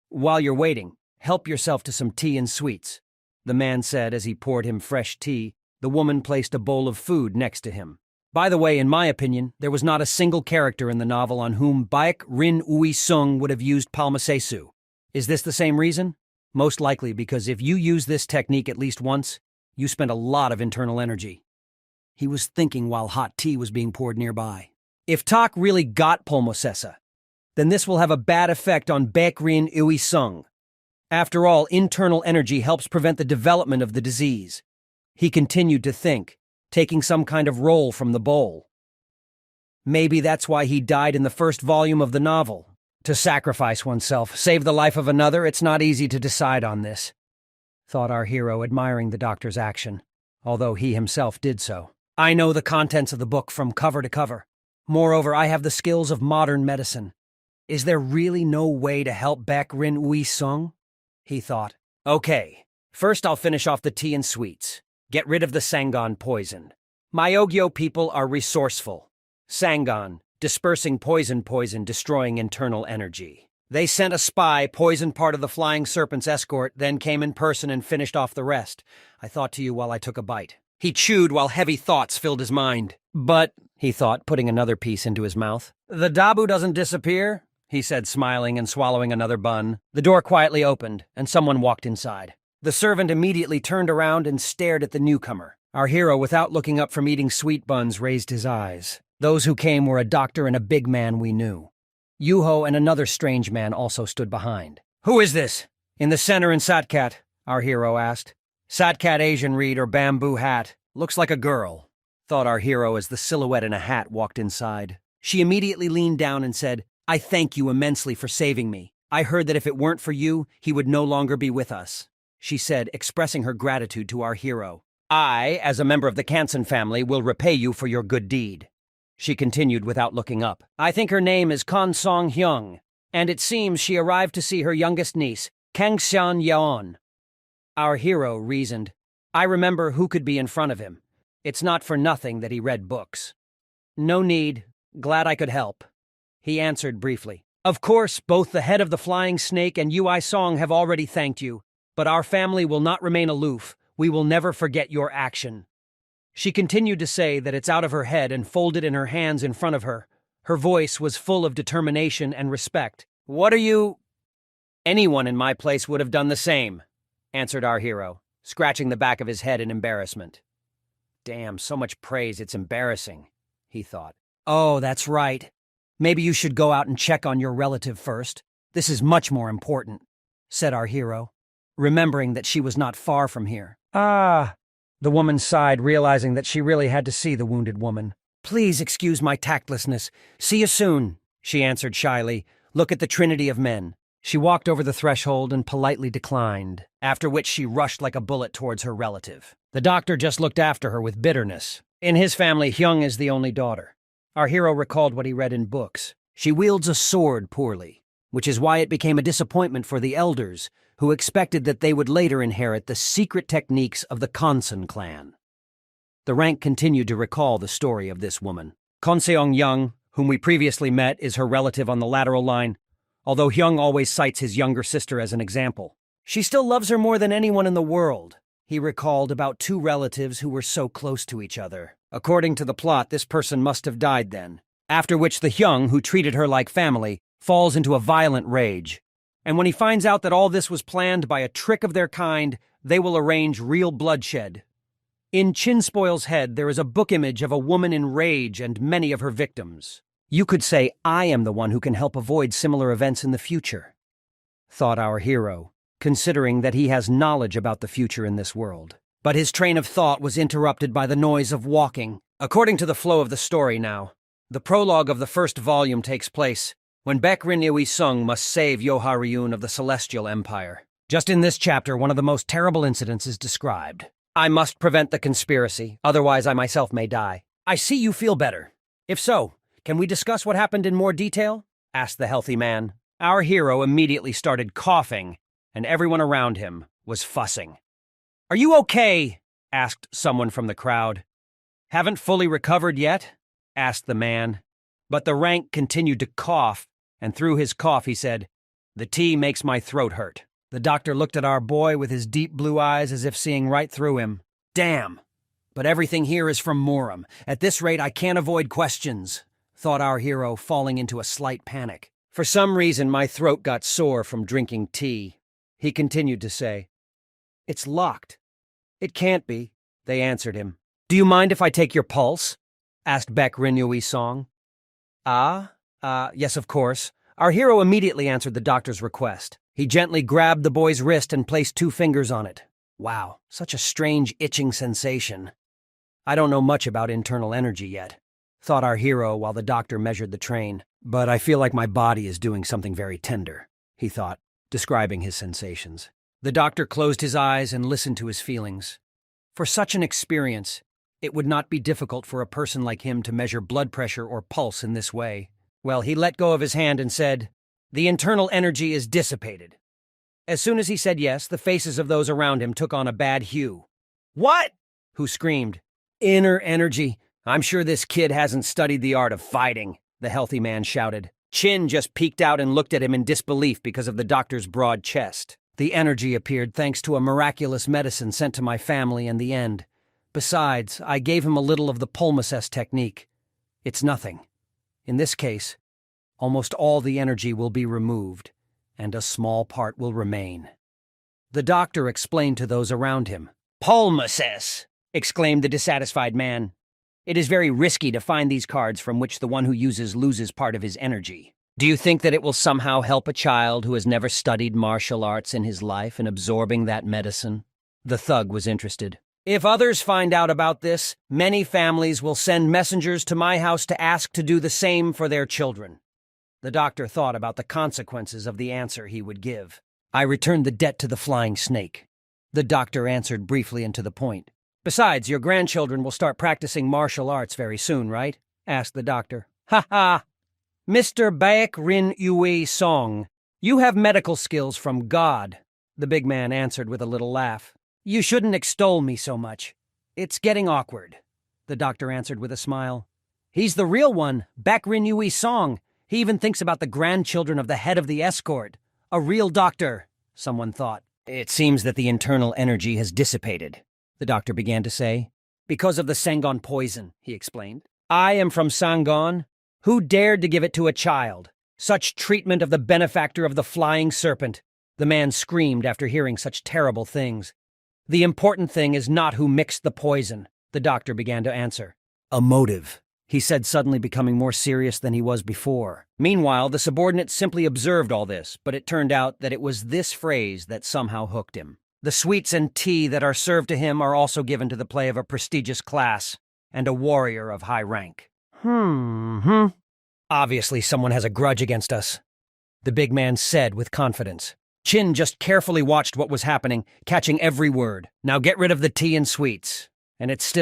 Speaker 1: While you're waiting, help yourself to some tea and sweets, the man said as he poured him fresh tea. The woman placed a bowl of food next to him. By the way, in my opinion, there was not a single character in the novel on whom Baek Rin Ui Sung would have used palmasesu. Is this the same reason? Most likely because if you use this technique at least once, you spend a lot of internal energy. He was thinking while hot tea was being poured nearby. If Tak really got Polmosessa, then this will have a bad effect on Baekrin Ui Sung. After all, internal energy helps prevent the development of the disease. He continued to think, taking some kind of role from the bowl. Maybe that's why he died in the first volume of the novel. To sacrifice oneself, save the life of another, it's not easy to decide on this, thought our hero, admiring the doctor's action, although he himself did so. I know the contents of the book from cover to cover. Moreover, I have the skills of modern medicine. Is there really no way to help Baek Rin Ui Sung? He thought. Okay, first I'll finish off the tea and sweets. Get rid of the Sangon poison. Myogyo people are resourceful. Sangon, dispersing poison, destroying internal energy. They sent a spy, poisoned part of the Flying Serpent's escort, then came in person and finished off the rest. I thought to you while I took a bite. He chewed while heavy thoughts filled his mind. But, he thought, putting another piece into his mouth. The Dabu doesn't disappear, he said, smiling and swallowing another bun. The door quietly opened, and someone walked inside. The servant immediately turned around and stared at the newcomer. Our hero, without looking up from eating sweet buns, raised his eyes. Those who came were a doctor and a big man we knew. Yuho and another strange man also stood behind. Who is this? In the center in Satkat, our hero asked. Satkat Asian read or bamboo hat. Looks like a girl. thought our hero as the silhouette in a hat walked inside. She immediately leaned down and said, "I thank you immensely for saving me. I heard that if it weren't for you, he would no longer be with us," she said, expressing her gratitude to our hero. "I, as a member of the Kansen family, will repay you for your good deed," she continued without looking up. "I think her name is Kon Song Hyung, and it seems she arrived to see her youngest niece, Kang Seon Yeon." Our hero reasoned, "I remember who could be in front of him. It's not for nothing that he read books." "No need. Glad I could help," he answered briefly. "Of course, both the head of the Flying Snake and Ui Song have already thanked you, but our family will not remain aloof. We will never forget your action." She continued to say that it's out of her head and folded in her hands in front of her. Her voice was full of determination and respect. "What are you—" "Anyone in my place would have done the same," answered our hero, scratching the back of his head in embarrassment. "Damn, so much praise, it's embarrassing," he thought. "Oh, that's right. Maybe you should go out and check on your relative first. This is much more important," said our hero, remembering that she was not far from here. "Ah," the woman sighed, realizing that she really had to see the wounded woman. "Please excuse my tactlessness. See you soon," she answered shyly. "Look at the trinity of men." She walked over the threshold and politely declined, after which she rushed like a bullet towards her relative. The doctor just looked after her with bitterness. In his family, Hyung is the only daughter. Our hero recalled what he read in books. She wields a sword poorly, which is why it became a disappointment for the elders, who expected that they would later inherit the secret techniques of the Kansen clan. The rank continued to recall the story of this woman. Konseong Young, whom we previously met, is her relative on the lateral line, although Hyung always cites his younger sister as an example. She still loves her more than anyone in the world. He recalled about two relatives who were so close to each other. According to the plot, this person must have died then, after which the Hyung, who treated her like family, falls into a violent rage. And when he finds out that all this was planned by a trick of their kind, they will arrange real bloodshed. In Chinspoil's head, there is a book image of a woman in rage and many of her victims. You could say I am the one who can help avoid similar events in the future, thought our hero, considering that he has knowledge about the future in this world. But his train of thought was interrupted by the noise of walking. According to the flow of the story now, the prologue of the first volume takes place when Baek Rin Sung must save Yoharyun of the Celestial Empire. Just in this chapter, one of the most terrible incidents is described. "I must prevent the conspiracy, otherwise I myself may die. I see you feel better. If so, can we discuss what happened in more detail?" asked the healthy man. Our hero immediately started coughing, and everyone around him was fussing. "Are you okay?" asked someone from the crowd. "Haven't fully recovered yet?" asked the man. But the rank continued to cough, and through his cough he said, "The tea makes my throat hurt." The doctor looked at our boy with his deep blue eyes as if seeing right through him. "Damn! But everything here is from Morum. At this rate, I can't avoid questions," thought our hero, falling into a slight panic. "For some reason, my throat got sore from drinking tea," he continued to say. "It's locked." "It can't be," they answered him. "Do you mind if I take your pulse?" asked Baek Rin Song. Yes, of course." Our hero immediately answered the doctor's request. He gently grabbed the boy's wrist and placed 2 fingers on it. Wow, such a strange itching sensation. "I don't know much about internal energy yet," thought our hero while the doctor measured the train. "But I feel like my body is doing something very tender," he thought, describing his sensations. The doctor closed his eyes and listened to his feelings. For such an experience, it would not be difficult for a person like him to measure blood pressure or pulse in this way. Well, he let go of his hand and said, "The internal energy is dissipated." As soon as he said yes, the faces of those around him took on a bad hue. "What?" Who screamed. "Inner energy. I'm sure this kid hasn't studied the art of fighting," the healthy man shouted. Chin just peeked out and looked at him in disbelief because of the doctor's broad chest. "The energy appeared thanks to a miraculous medicine sent to my family in the end. Besides, I gave him a little of the pulmocess technique. It's nothing. In this case, almost all the energy will be removed, and a small part will remain." The doctor explained to those around him. "Pulmocess!" exclaimed the dissatisfied man. "It is very risky to find these cards from which the one who uses loses part of his energy. Do you think that it will somehow help a child who has never studied martial arts in his life in absorbing that medicine?" The thug was interested. If others find out about this, many families will send messengers to my house to ask to do the same for their children. The doctor thought about the consequences of the answer he would give. I returned the debt to the flying snake. The doctor answered briefly and to the point. Besides, your grandchildren will start practicing martial arts very soon, right? Asked the doctor. Ha ha! Mr. Baek Rin Yui Song, you have medical skills from God, the big man answered with a little laugh. You shouldn't extol me so much. It's getting awkward, the doctor answered with a smile. He's the real one, Baek Rin Yui Song. He even thinks about the grandchildren of the head of the escort. A real doctor, someone thought. It seems that the internal energy has dissipated, the doctor began to say. Because of the Sangon poison, he explained. I am from Sangon. Who dared to give it to a child? Such treatment of the benefactor of the flying serpent. The man screamed after hearing such terrible things. The important thing is not who mixed the poison, the doctor began to answer. A motive, he said, suddenly becoming more serious than he was before. Meanwhile, the subordinate simply observed all this, but it turned out that it was this phrase that somehow hooked him. The sweets and tea that are served to him are also given to the play of a prestigious class and a warrior of high rank. Obviously, someone has a grudge against us, the big man said with confidence. Chin just carefully watched what was happening, catching every word. Now get rid of the tea and sweets. And it's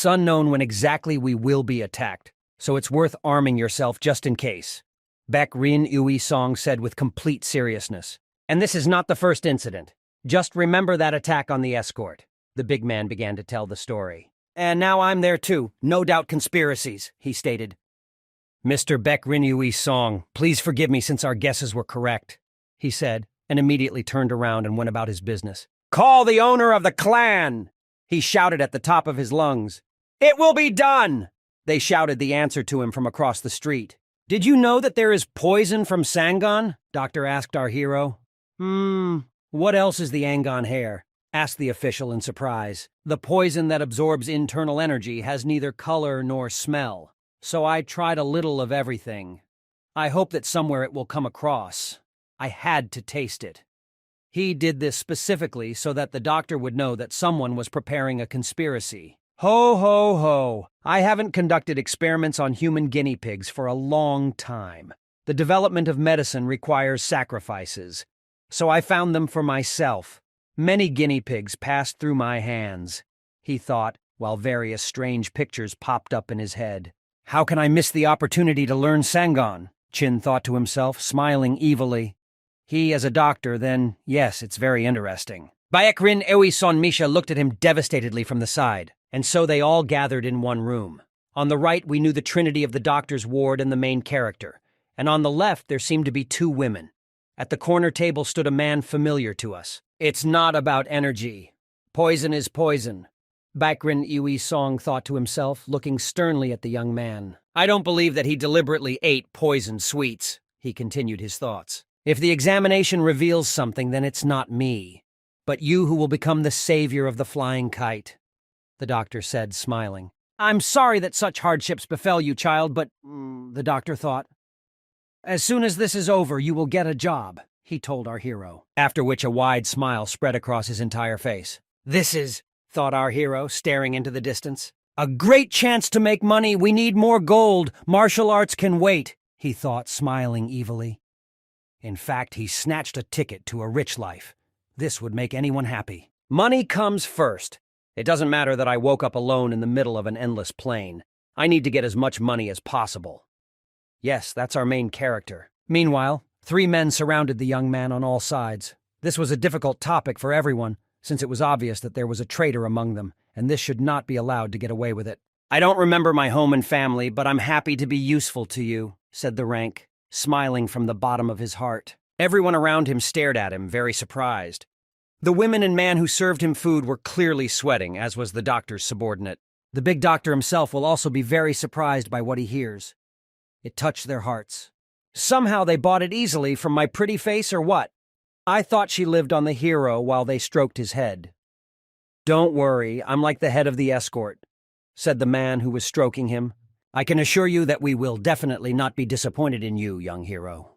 Speaker 1: unknown when exactly we will be attacked, so it's worth arming yourself just in case. Baek Rin Yui Song said with complete seriousness. And this is not the first incident. Just remember that attack on the escort. The big man began to tell the story. And now I'm there too. No doubt conspiracies, he stated. Mr. Baek Rin Yui Song, please forgive me since our guesses were correct, he said, and immediately turned around and went about his business. Call the owner of the clan! He shouted at the top of his lungs. It will be done! They shouted the answer to him from across the street. Did you know that there is poison from Sangon? Doctor asked our hero. What else is the Angon hair? Asked the official in surprise. The poison that absorbs internal energy has neither color nor smell. So I tried a little of everything. I hope that somewhere it will come across. I had to taste it. He did this specifically so that the doctor would know that someone was preparing a conspiracy. Ho, ho, ho. I haven't conducted experiments on human guinea pigs for a long time. The development of medicine requires sacrifices. So I found them for myself. Many guinea pigs passed through my hands, he thought, while various strange pictures popped up in his head. How can I miss the opportunity to learn Sangon? Chin thought to himself, smiling evilly. He, as a doctor, then, yes, it's very interesting. Baek Rin Yui Son Misha looked at him devastatedly from the side, and so they all gathered in one room. On the right, we knew the trinity of the doctor's ward and the main character, and on the left, there seemed to be two women. At the corner table stood a man familiar to us. It's not about energy. Poison is poison, Baek Rin Yui Song thought to himself, looking sternly at the young man. I don't believe that he deliberately ate poisoned sweets, he continued his thoughts. If the examination reveals something, then it's not me, but you who will become the savior of the flying kite, the doctor said, smiling. I'm sorry that such hardships befell you, child, but, the doctor thought. As soon as this is over, you will get a job, he told our hero, after which a wide smile spread across his entire face. This is, thought our hero, staring into the distance. A great chance to make money. We need more gold. Martial arts can wait, he thought, smiling evilly. In fact, he snatched a ticket to a rich life. This would make anyone happy. Money comes first. It doesn't matter that I woke up alone in the middle of an endless plain. I need to get as much money as possible. Yes, that's our main character. Meanwhile, 3 men surrounded the young man on all sides. This was a difficult topic for everyone, since it was obvious that there was a traitor among them, and this should not be allowed to get away with it. I don't remember my home and family, but I'm happy to be useful to you, said the rank, smiling from the bottom of his heart. Everyone around him stared at him, very surprised. The women and man who served him food were clearly sweating, as was the doctor's subordinate. The big doctor himself will also be very surprised by what he hears. It touched their hearts. Somehow they bought it easily from my pretty face or what? I thought she lived on the hero while they stroked his head. Don't worry, I'm like the head of the escort, said the man who was stroking him. I can assure you that we will definitely not be disappointed in you, young hero.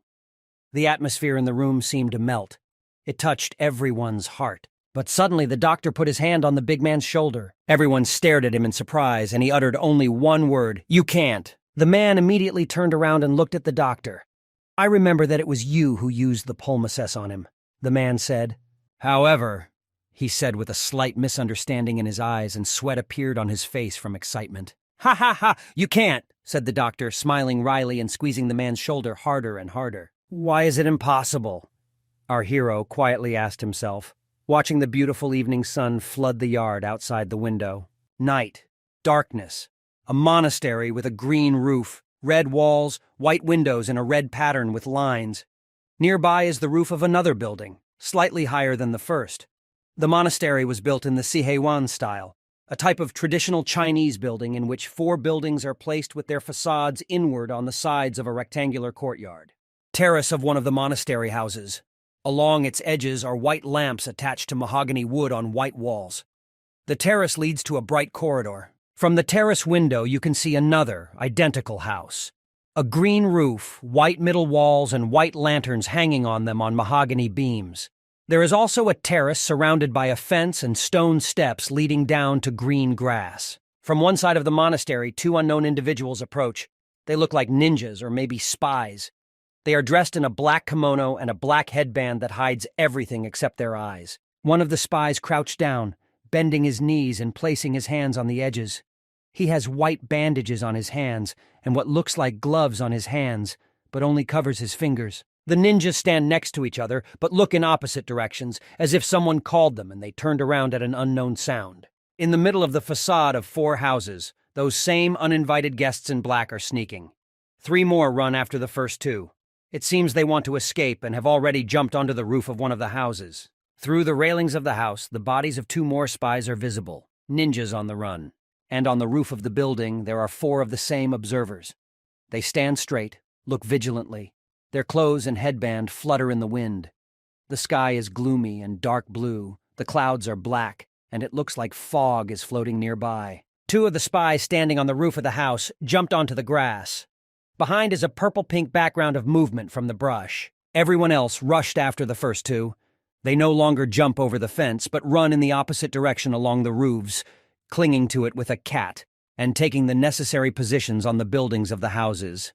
Speaker 1: The atmosphere in the room seemed to melt. It touched everyone's heart. But suddenly the doctor put his hand on the big man's shoulder. Everyone stared at him in surprise, and he uttered only one word, "You can't." The man immediately turned around and looked at the doctor. "I remember that it was you who used the pulmacess on him," the man said. "However," he said with a slight misunderstanding in his eyes, and sweat appeared on his face from excitement. "Ha ha ha, you can't," said the doctor, smiling wryly and squeezing the man's shoulder harder and harder. "Why is it impossible?" our hero quietly asked himself, watching the beautiful evening sun flood the yard outside the window. Night, darkness, a monastery with a green roof, red walls, white windows in a red pattern with lines. Nearby is the roof of another building, slightly higher than the first. The monastery was built in the Sihewan style, a type of traditional Chinese building in which 4 buildings are placed with their facades inward on the sides of a rectangular courtyard. Terrace of one of the monastery houses. Along its edges are white lamps attached to mahogany wood on white walls. The terrace leads to a bright corridor. From the terrace window you can see another, identical house. A green roof, white middle walls, and white lanterns hanging on them on mahogany beams. There is also a terrace surrounded by a fence and stone steps leading down to green grass. From one side of the monastery, 2 unknown individuals approach. They look like ninjas or maybe spies. They are dressed in a black kimono and a black headband that hides everything except their eyes. One of the spies crouched down, bending his knees and placing his hands on the edges. He has white bandages on his hands and what looks like gloves on his hands, but only covers his fingers. The ninjas stand next to each other, but look in opposite directions, as if someone called them and they turned around at an unknown sound. In the middle of the facade of 4 houses, those same uninvited guests in black are sneaking. 3 more run after the first 2. It seems they want to escape and have already jumped onto the roof of one of the houses. Through the railings of the house, the bodies of 2 more spies are visible, ninjas on the run. And on the roof of the building, there are 4 of the same observers. They stand straight, look vigilantly. Their clothes and headband flutter in the wind. The sky is gloomy and dark blue, the clouds are black, and it looks like fog is floating nearby. 2 of the spies standing on the roof of the house jumped onto the grass. Behind is a purple-pink background of movement from the brush. Everyone else rushed after the first 2. They no longer jump over the fence, but run in the opposite direction along the roofs, clinging to it with a cat, and taking the necessary positions on the buildings of the houses.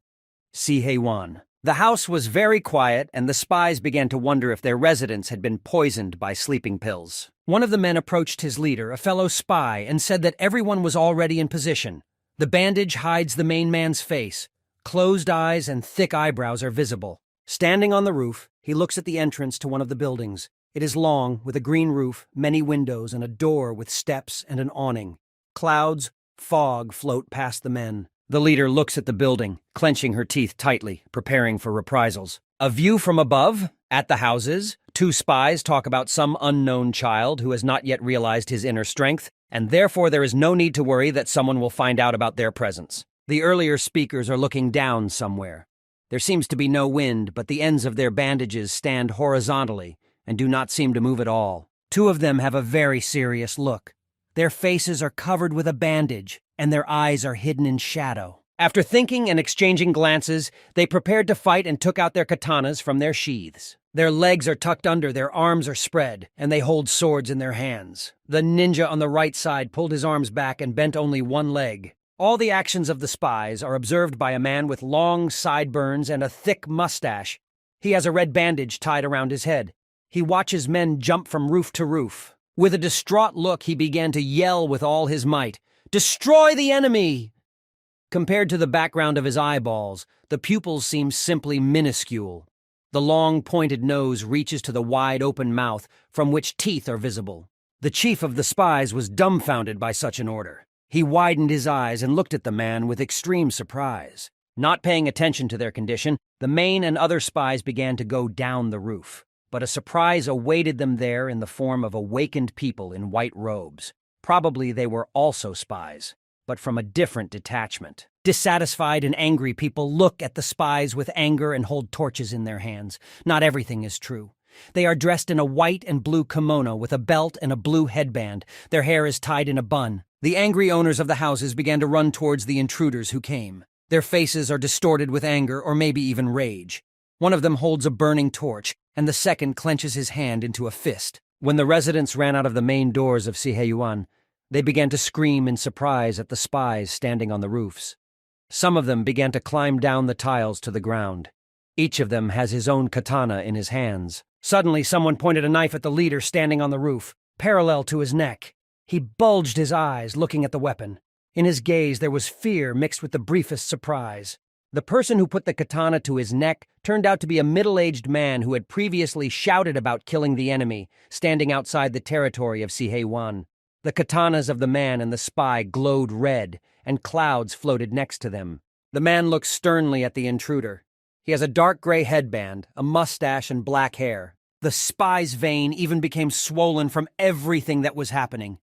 Speaker 1: Sihewan. The house was very quiet, and the spies began to wonder if their residents had been poisoned by sleeping pills. One of the men approached his leader, a fellow spy, and said that everyone was already in position. The bandage hides the main man's face. Closed eyes and thick eyebrows are visible. Standing on the roof, he looks at the entrance to one of the buildings. It is long, with a green roof, many windows, and a door with steps and an awning. Clouds, fog float past the men. The leader looks at the building, clenching her teeth tightly, preparing for reprisals. A view from above, at the houses, 2 spies talk about some unknown child who has not yet realized his inner strength, and therefore there is no need to worry that someone will find out about their presence. The earlier speakers are looking down somewhere. There seems to be no wind, but the ends of their bandages stand horizontally and do not seem to move at all. 2 of them have a very serious look. Their faces are covered with a bandage, and their eyes are hidden in shadow. After thinking and exchanging glances, they prepared to fight and took out their katanas from their sheaths. Their legs are tucked under, their arms are spread, and they hold swords in their hands. The ninja on the right side pulled his arms back and bent only one leg. All the actions of the spies are observed by a man with long sideburns and a thick mustache. He has a red bandage tied around his head. He watches men jump from roof to roof. With a distraught look, he began to yell with all his might, "Destroy the enemy!" Compared to the background of his eyeballs, the pupils seem simply minuscule. The long, pointed nose reaches to the wide open mouth, from which teeth are visible. The chief of the spies was dumbfounded by such an order. He widened his eyes and looked at the man with extreme surprise. Not paying attention to their condition, the main and other spies began to go down the roof. But a surprise awaited them there in the form of awakened people in white robes. Probably they were also spies, but from a different detachment. Dissatisfied and angry people look at the spies with anger and hold torches in their hands. Not everything is true. They are dressed in a white and blue kimono with a belt and a blue headband. Their hair is tied in a bun. The angry owners of the houses began to run towards the intruders who came. Their faces are distorted with anger or maybe even rage. One of them holds a burning torch, and the second clenches his hand into a fist. When the residents ran out of the main doors of Siheyuan, they began to scream in surprise at the spies standing on the roofs. Some of them began to climb down the tiles to the ground. Each of them has his own katana in his hands. Suddenly, someone pointed a knife at the leader standing on the roof, parallel to his neck. He bulged his eyes, looking at the weapon. In his gaze, there was fear mixed with the briefest surprise. The person who put the katana to his neck turned out to be a middle-aged man who had previously shouted about killing the enemy, standing outside the territory of Siheyuan. The katanas of the man and the spy glowed red, and clouds floated next to them. The man looked sternly at the intruder. He has a dark gray headband, a mustache, and black hair. The spy's vein even became swollen from everything that was happening.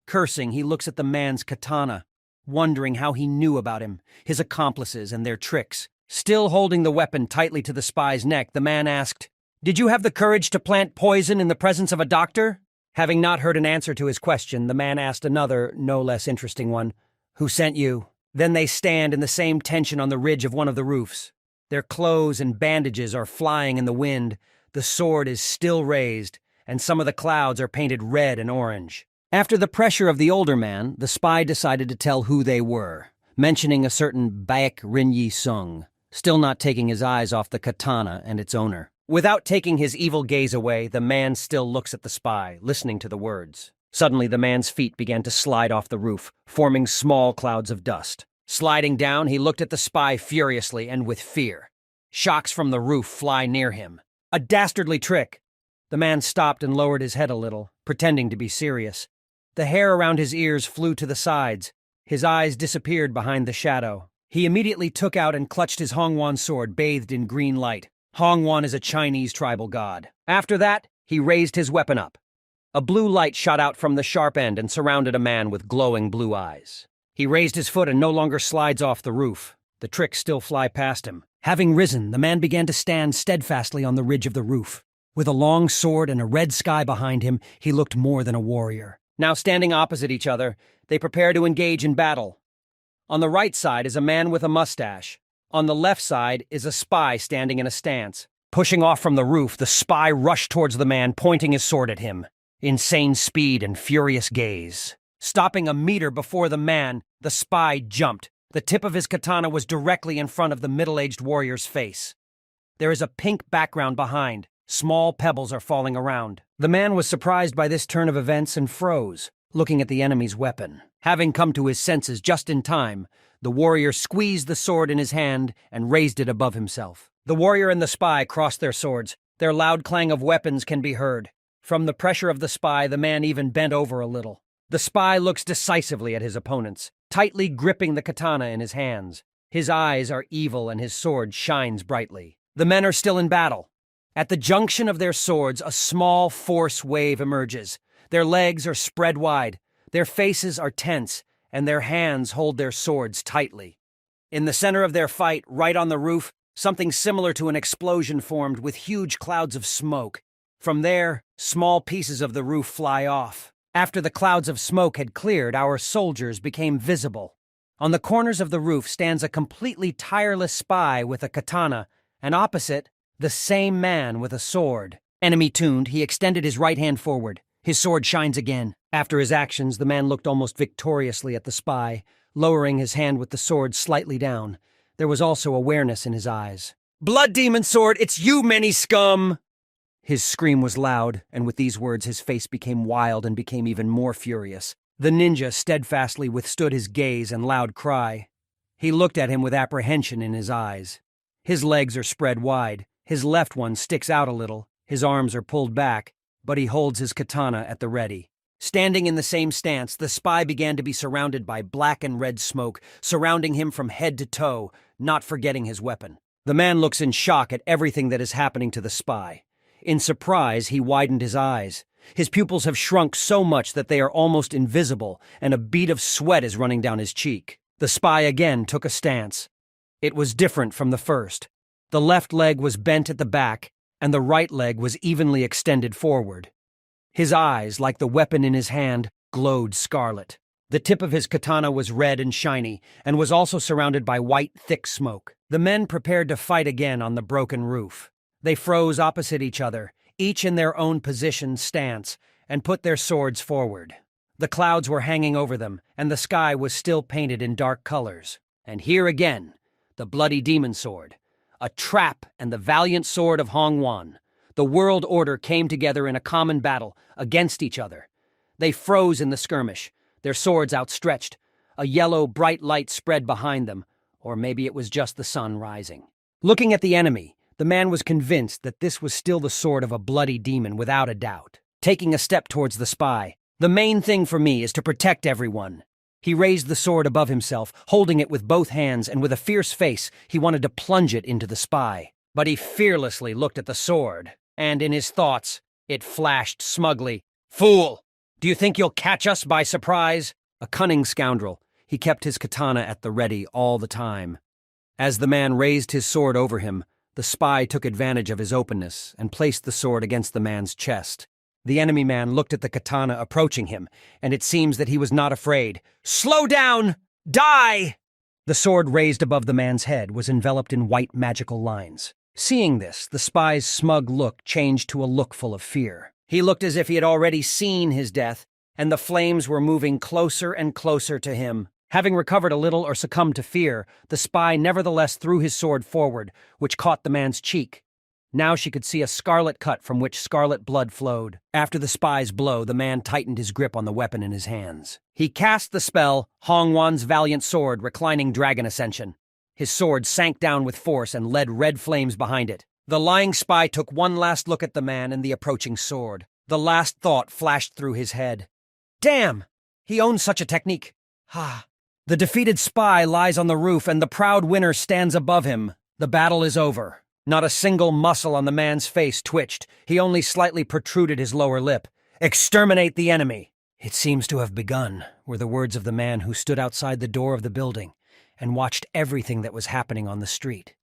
Speaker 1: Cursing, he looks at the man's katana, wondering how he knew about him, his accomplices, and their tricks. Still holding the weapon tightly to the spy's neck, the man asked, "Did you have the courage to plant poison in the presence of a doctor?" Having not heard an answer to his question, the man asked another, no less interesting one, "Who sent you?" Then they stand in the same tension on the ridge of one of the roofs. Their clothes and bandages are flying in the wind, the sword is still raised, and some of the clouds are painted red and orange. After the pressure of the older man, the spy decided to tell who they were, mentioning a certain Baek Rinyi Sung, still not taking his eyes off the katana and its owner. Without taking his evil gaze away, the man still looks at the spy, listening to the words. Suddenly, the man's feet began to slide off the roof, forming small clouds of dust. Sliding down, he looked at the spy furiously and with fear. Shocks from the roof fly near him. A dastardly trick! The man stopped and lowered his head a little, pretending to be serious. The hair around his ears flew to the sides. His eyes disappeared behind the shadow. He immediately took out and clutched his Hongwan sword bathed in green light. Hongwan is a Chinese tribal god. After that, he raised his weapon up. A blue light shot out from the sharp end and surrounded a man with glowing blue eyes. He raised his foot and no longer slides off the roof. The tricks still fly past him. Having risen, the man began to stand steadfastly on the ridge of the roof. With a long sword and a red sky behind him, he looked more than a warrior. Now standing opposite each other, they prepare to engage in battle. On the right side is a man with a mustache. On the left side is a spy standing in a stance. Pushing off from the roof, the spy rushed towards the man, pointing his sword at him. Insane speed and furious gaze. Stopping a meter before the man, the spy jumped. The tip of his katana was directly in front of the middle-aged warrior's face. There is a pink background behind. Small pebbles are falling around. The man was surprised by this turn of events and froze, looking at the enemy's weapon. Having come to his senses just in time, the warrior squeezed the sword in his hand and raised it above himself. The warrior and the spy crossed their swords. Their loud clang of weapons can be heard. From the pressure of the spy, the man even bent over a little. The spy looks decisively at his opponents, tightly gripping the katana in his hands. His eyes are evil and his sword shines brightly. The men are still in battle. At the junction of their swords, a small force wave emerges. Their legs are spread wide, their faces are tense, and their hands hold their swords tightly. In the center of their fight, right on the roof, something similar to an explosion formed with huge clouds of smoke. From there, small pieces of the roof fly off. After the clouds of smoke had cleared, our soldiers became visible. On the corners of the roof stands a completely tireless spy with a katana, and opposite, the same man with a sword. Enemy tuned, he extended his right hand forward. His sword shines again. After his actions, the man looked almost victoriously at the spy, lowering his hand with the sword slightly down. There was also awareness in his eyes. "Blood demon sword, it's you, many scum!" His scream was loud, and with these words his face became wild and became even more furious. The ninja steadfastly withstood his gaze and loud cry. He looked at him with apprehension in his eyes. His legs are spread wide. His left one sticks out a little. His arms are pulled back, but he holds his katana at the ready. Standing in the same stance, the spy began to be surrounded by black and red smoke, surrounding him from head to toe, not forgetting his weapon. The man looks in shock at everything that is happening to the spy. In surprise, he widened his eyes. His pupils have shrunk so much that they are almost invisible, and a bead of sweat is running down his cheek. The spy again took a stance. It was different from the first. The left leg was bent at the back, and the right leg was evenly extended forward. His eyes, like the weapon in his hand, glowed scarlet. The tip of his katana was red and shiny, and was also surrounded by white, thick smoke. The men prepared to fight again on the broken roof. They froze opposite each other, each in their own position stance, and put their swords forward. The clouds were hanging over them, and the sky was still painted in dark colors. And here again, the bloody demon sword, a trap and the valiant sword of Hongwan. The world order came together in a common battle against each other. They froze in the skirmish, their swords outstretched. A yellow, bright light spread behind them, or maybe it was just the sun rising. Looking at the enemy, the man was convinced that this was still the sword of a bloody demon without a doubt. Taking a step towards the spy, "The main thing for me is to protect everyone." He raised the sword above himself, holding it with both hands, and with a fierce face, he wanted to plunge it into the spy. But he fearlessly looked at the sword, and in his thoughts, it flashed smugly, "Fool! Do you think you'll catch us by surprise?" A cunning scoundrel, he kept his katana at the ready all the time. As the man raised his sword over him, the spy took advantage of his openness and placed the sword against the man's chest. The enemy man looked at the katana approaching him, and it seems that he was not afraid. "Slow down! Die!" The sword raised above the man's head was enveloped in white magical lines. Seeing this, the spy's smug look changed to a look full of fear. He looked as if he had already seen his death, and the flames were moving closer and closer to him. Having recovered a little or succumbed to fear, the spy nevertheless threw his sword forward, which caught the man's cheek. Now she could see a scarlet cut from which scarlet blood flowed. After the spy's blow, the man tightened his grip on the weapon in his hands. He cast the spell, Hongwan's valiant sword, reclining dragon ascension. His sword sank down with force and led red flames behind it. The lying spy took one last look at the man and the approaching sword. The last thought flashed through his head. Damn! He owns such a technique. The defeated spy lies on the roof and the proud winner stands above him. The battle is over. Not a single muscle on the man's face twitched. He only slightly protruded his lower lip. "Exterminate the enemy!" "It seems to have begun," were the words of the man who stood outside the door of the building and watched everything that was happening on the street.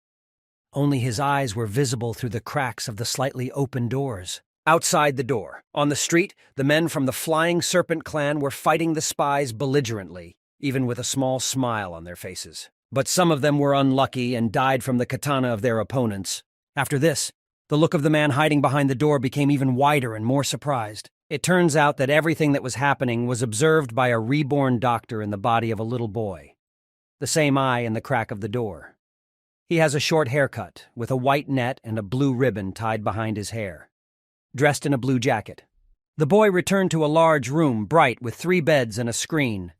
Speaker 1: Only his eyes were visible through the cracks of the slightly open doors. Outside the door, on the street, the men from the Flying Serpent clan were fighting the spies belligerently, even with a small smile on their faces. But some of them were unlucky and died from the katana of their opponents. After this, the look of the man hiding behind the door became even wider and more surprised. It turns out that everything that was happening was observed by a reborn doctor in the body of a little boy. The same eye in the crack of the door. He has a short haircut, with a white net and a blue ribbon tied behind his hair. Dressed in a blue jacket. The boy returned to a large room, bright with 3 beds and a screen.